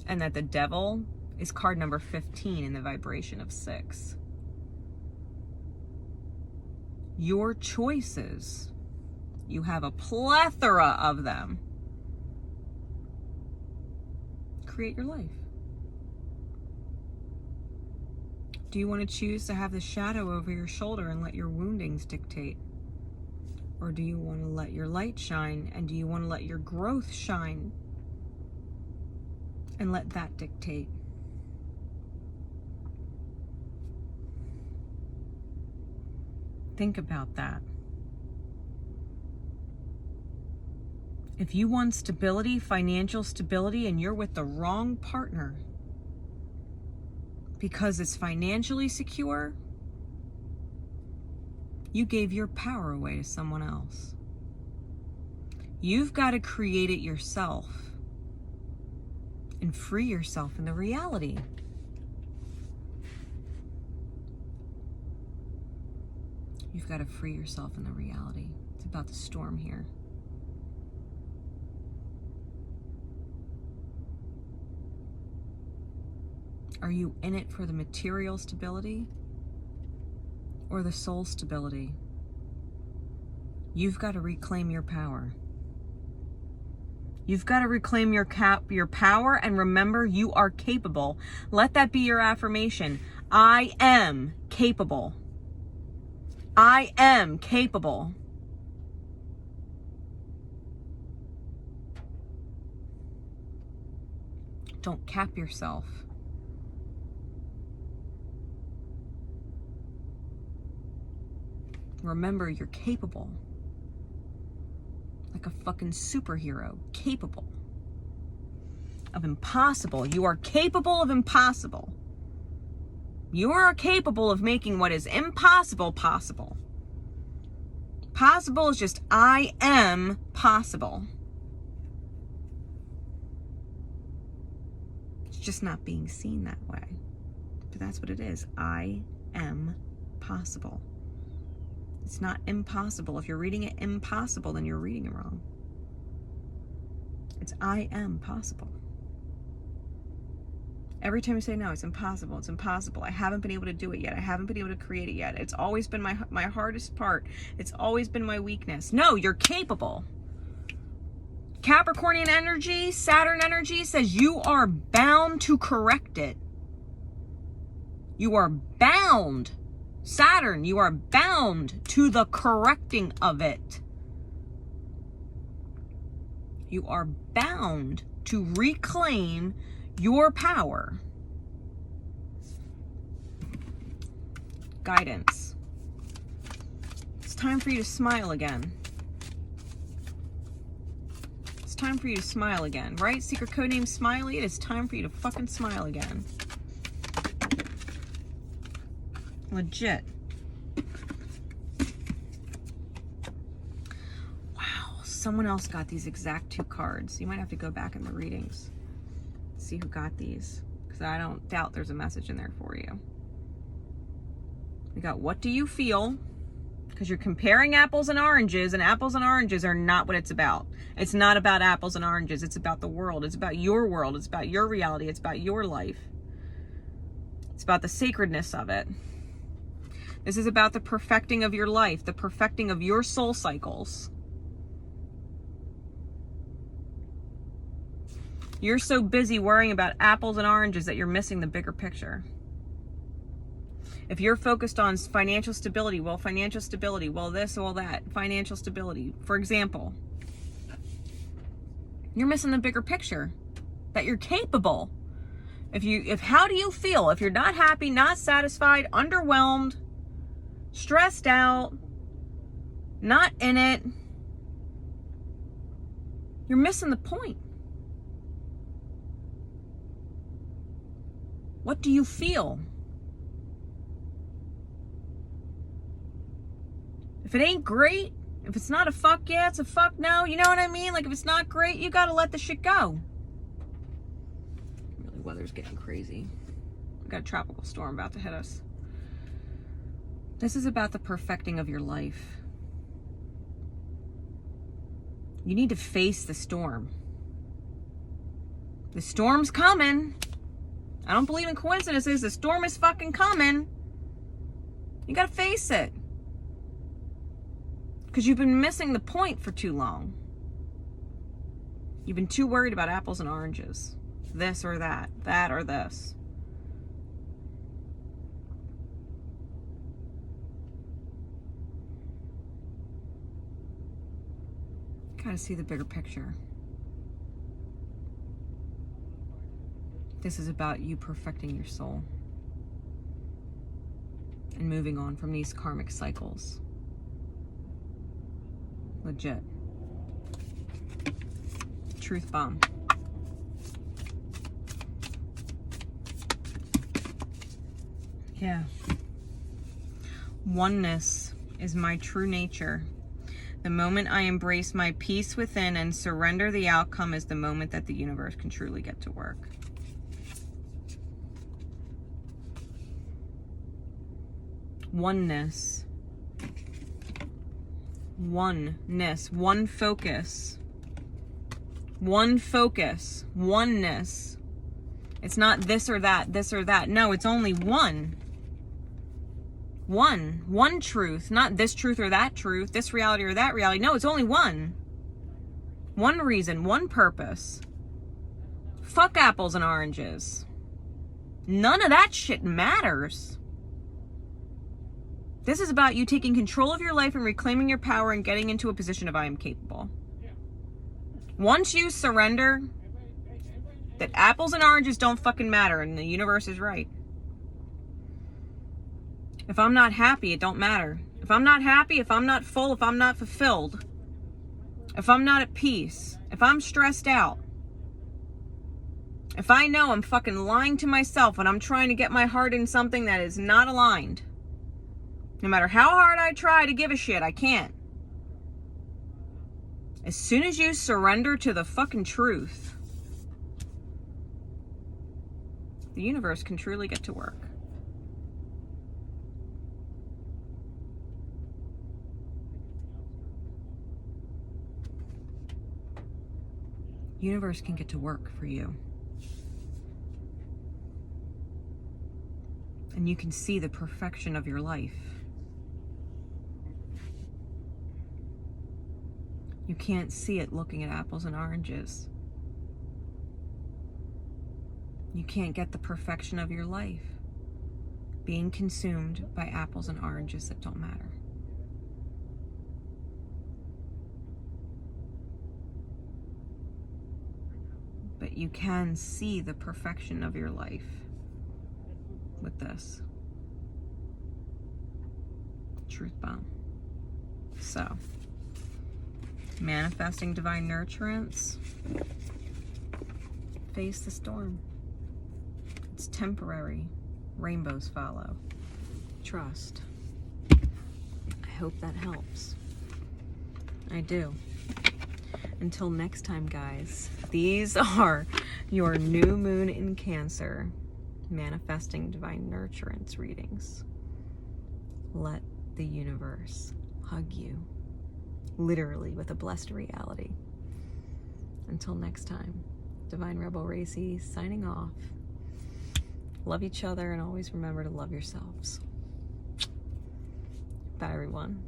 and that the devil is card number 15 in the vibration of 6. Your choices, you have a plethora of them, create your life. Do you want to choose to have the shadow over your shoulder and let your woundings dictate? Or do you want to let your light shine, and do you want to let your growth shine and let that dictate? Think about that. If you want stability, financial stability, and you're with the wrong partner because it's financially secure, you gave your power away to someone else. You've got to create it yourself and free yourself in the reality. You've got to free yourself in the reality. It's about the storm here. Are you in it for the material stability or the soul stability? You've got to reclaim your power. You've got to reclaim your power, and remember, you are capable. Let that be your affirmation. I am capable. I am capable. Don't cap yourself. Remember, you're capable. Like a fucking superhero. Capable of impossible. You are capable of impossible. You are capable of making what is impossible possible. Possible is just, I am possible. It's just not being seen that way. But that's what it is. I am possible. It's not impossible. If you're reading it impossible, then you're reading it wrong. It's I am possible. Every time you say, no, it's impossible, it's impossible. I haven't been able to do it yet. I haven't been able to create it yet. It's always been my hardest part. It's always been my weakness. No, you're capable. Capricornian energy, Saturn energy says you are bound to correct it. You are bound. Saturn, you are bound to the correcting of it. You are bound to reclaim your power. Guidance. It's time for you to smile again. It's It's time for you to smile again, right? Secret codename Smiley. It is time for you to fucking smile again. Legit. Wow, someone else got these exact 2 cards. You might have to go back in the readings, see who got these, because I don't doubt there's a message in there for you. We got, what do you feel? Because you're comparing apples and oranges are not what it's about. It's not about apples and oranges. It's about the world. It's about your world. It's about your reality. It's about your life. It's about the sacredness of it. This is about the perfecting of your life, the perfecting of your soul cycles. You're so busy worrying about apples and oranges that you're missing the bigger picture. If you're focused on financial stability, well, this, all that, financial stability. For example, you're missing the bigger picture, that you're capable. How do you feel? If you're not happy, not satisfied, underwhelmed, stressed out, not in it, you're missing the point. What do you feel? If it ain't great, if it's not a fuck yeah, it's a fuck no, you know what I mean? Like, if it's not great, you gotta let the shit go. Really, weather's getting crazy. We got a tropical storm about to hit us. This is about the perfecting of your life. You need to face the storm. The storm's coming. I don't believe in coincidences. The storm is fucking coming. You gotta face it. Because you've been missing the point for too long. You've been too worried about apples and oranges. This or that or this. Gotta see the bigger picture. This is about you perfecting your soul and moving on from these karmic cycles. Legit. Truth bomb. Yeah. Oneness is my true nature. The moment I embrace my peace within and surrender the outcome is the moment that the universe can truly get to work. Oneness. Oneness. One focus. One focus. Oneness. It's not this or that, this or that. No, it's only one. One truth, not this truth or that truth, this reality or that reality. No, it's only one. One reason, one purpose. Fuck apples and oranges. None of that shit matters. This is about you taking control of your life and reclaiming your power and getting into a position of I am capable. Once you surrender that apples and oranges don't fucking matter and the universe is right. If I'm not happy, it don't matter. If I'm not happy, if I'm not full, if I'm not fulfilled, if I'm not at peace, if I'm stressed out, if I know I'm fucking lying to myself when I'm trying to get my heart in something that is not aligned, no matter how hard I try to give a shit, I can't. As soon as you surrender to the fucking truth, the universe can truly get to work. Universe can get to work for you. And you can see the perfection of your life. You can't see it looking at apples and oranges. You can't get the perfection of your life being consumed by apples and oranges that don't matter. But you can see the perfection of your life with this. Truth bomb. So, Manifesting divine nurturance. Face the storm. It's temporary. Rainbows follow. Trust. I hope that helps. I do. Until next time, guys, these are your new moon in Cancer manifesting divine nurturance readings. Let the universe hug you, literally, with a blessed reality. Until next time, Divine Rebel Racey signing off. Love each other and always remember to love yourselves. Bye, everyone.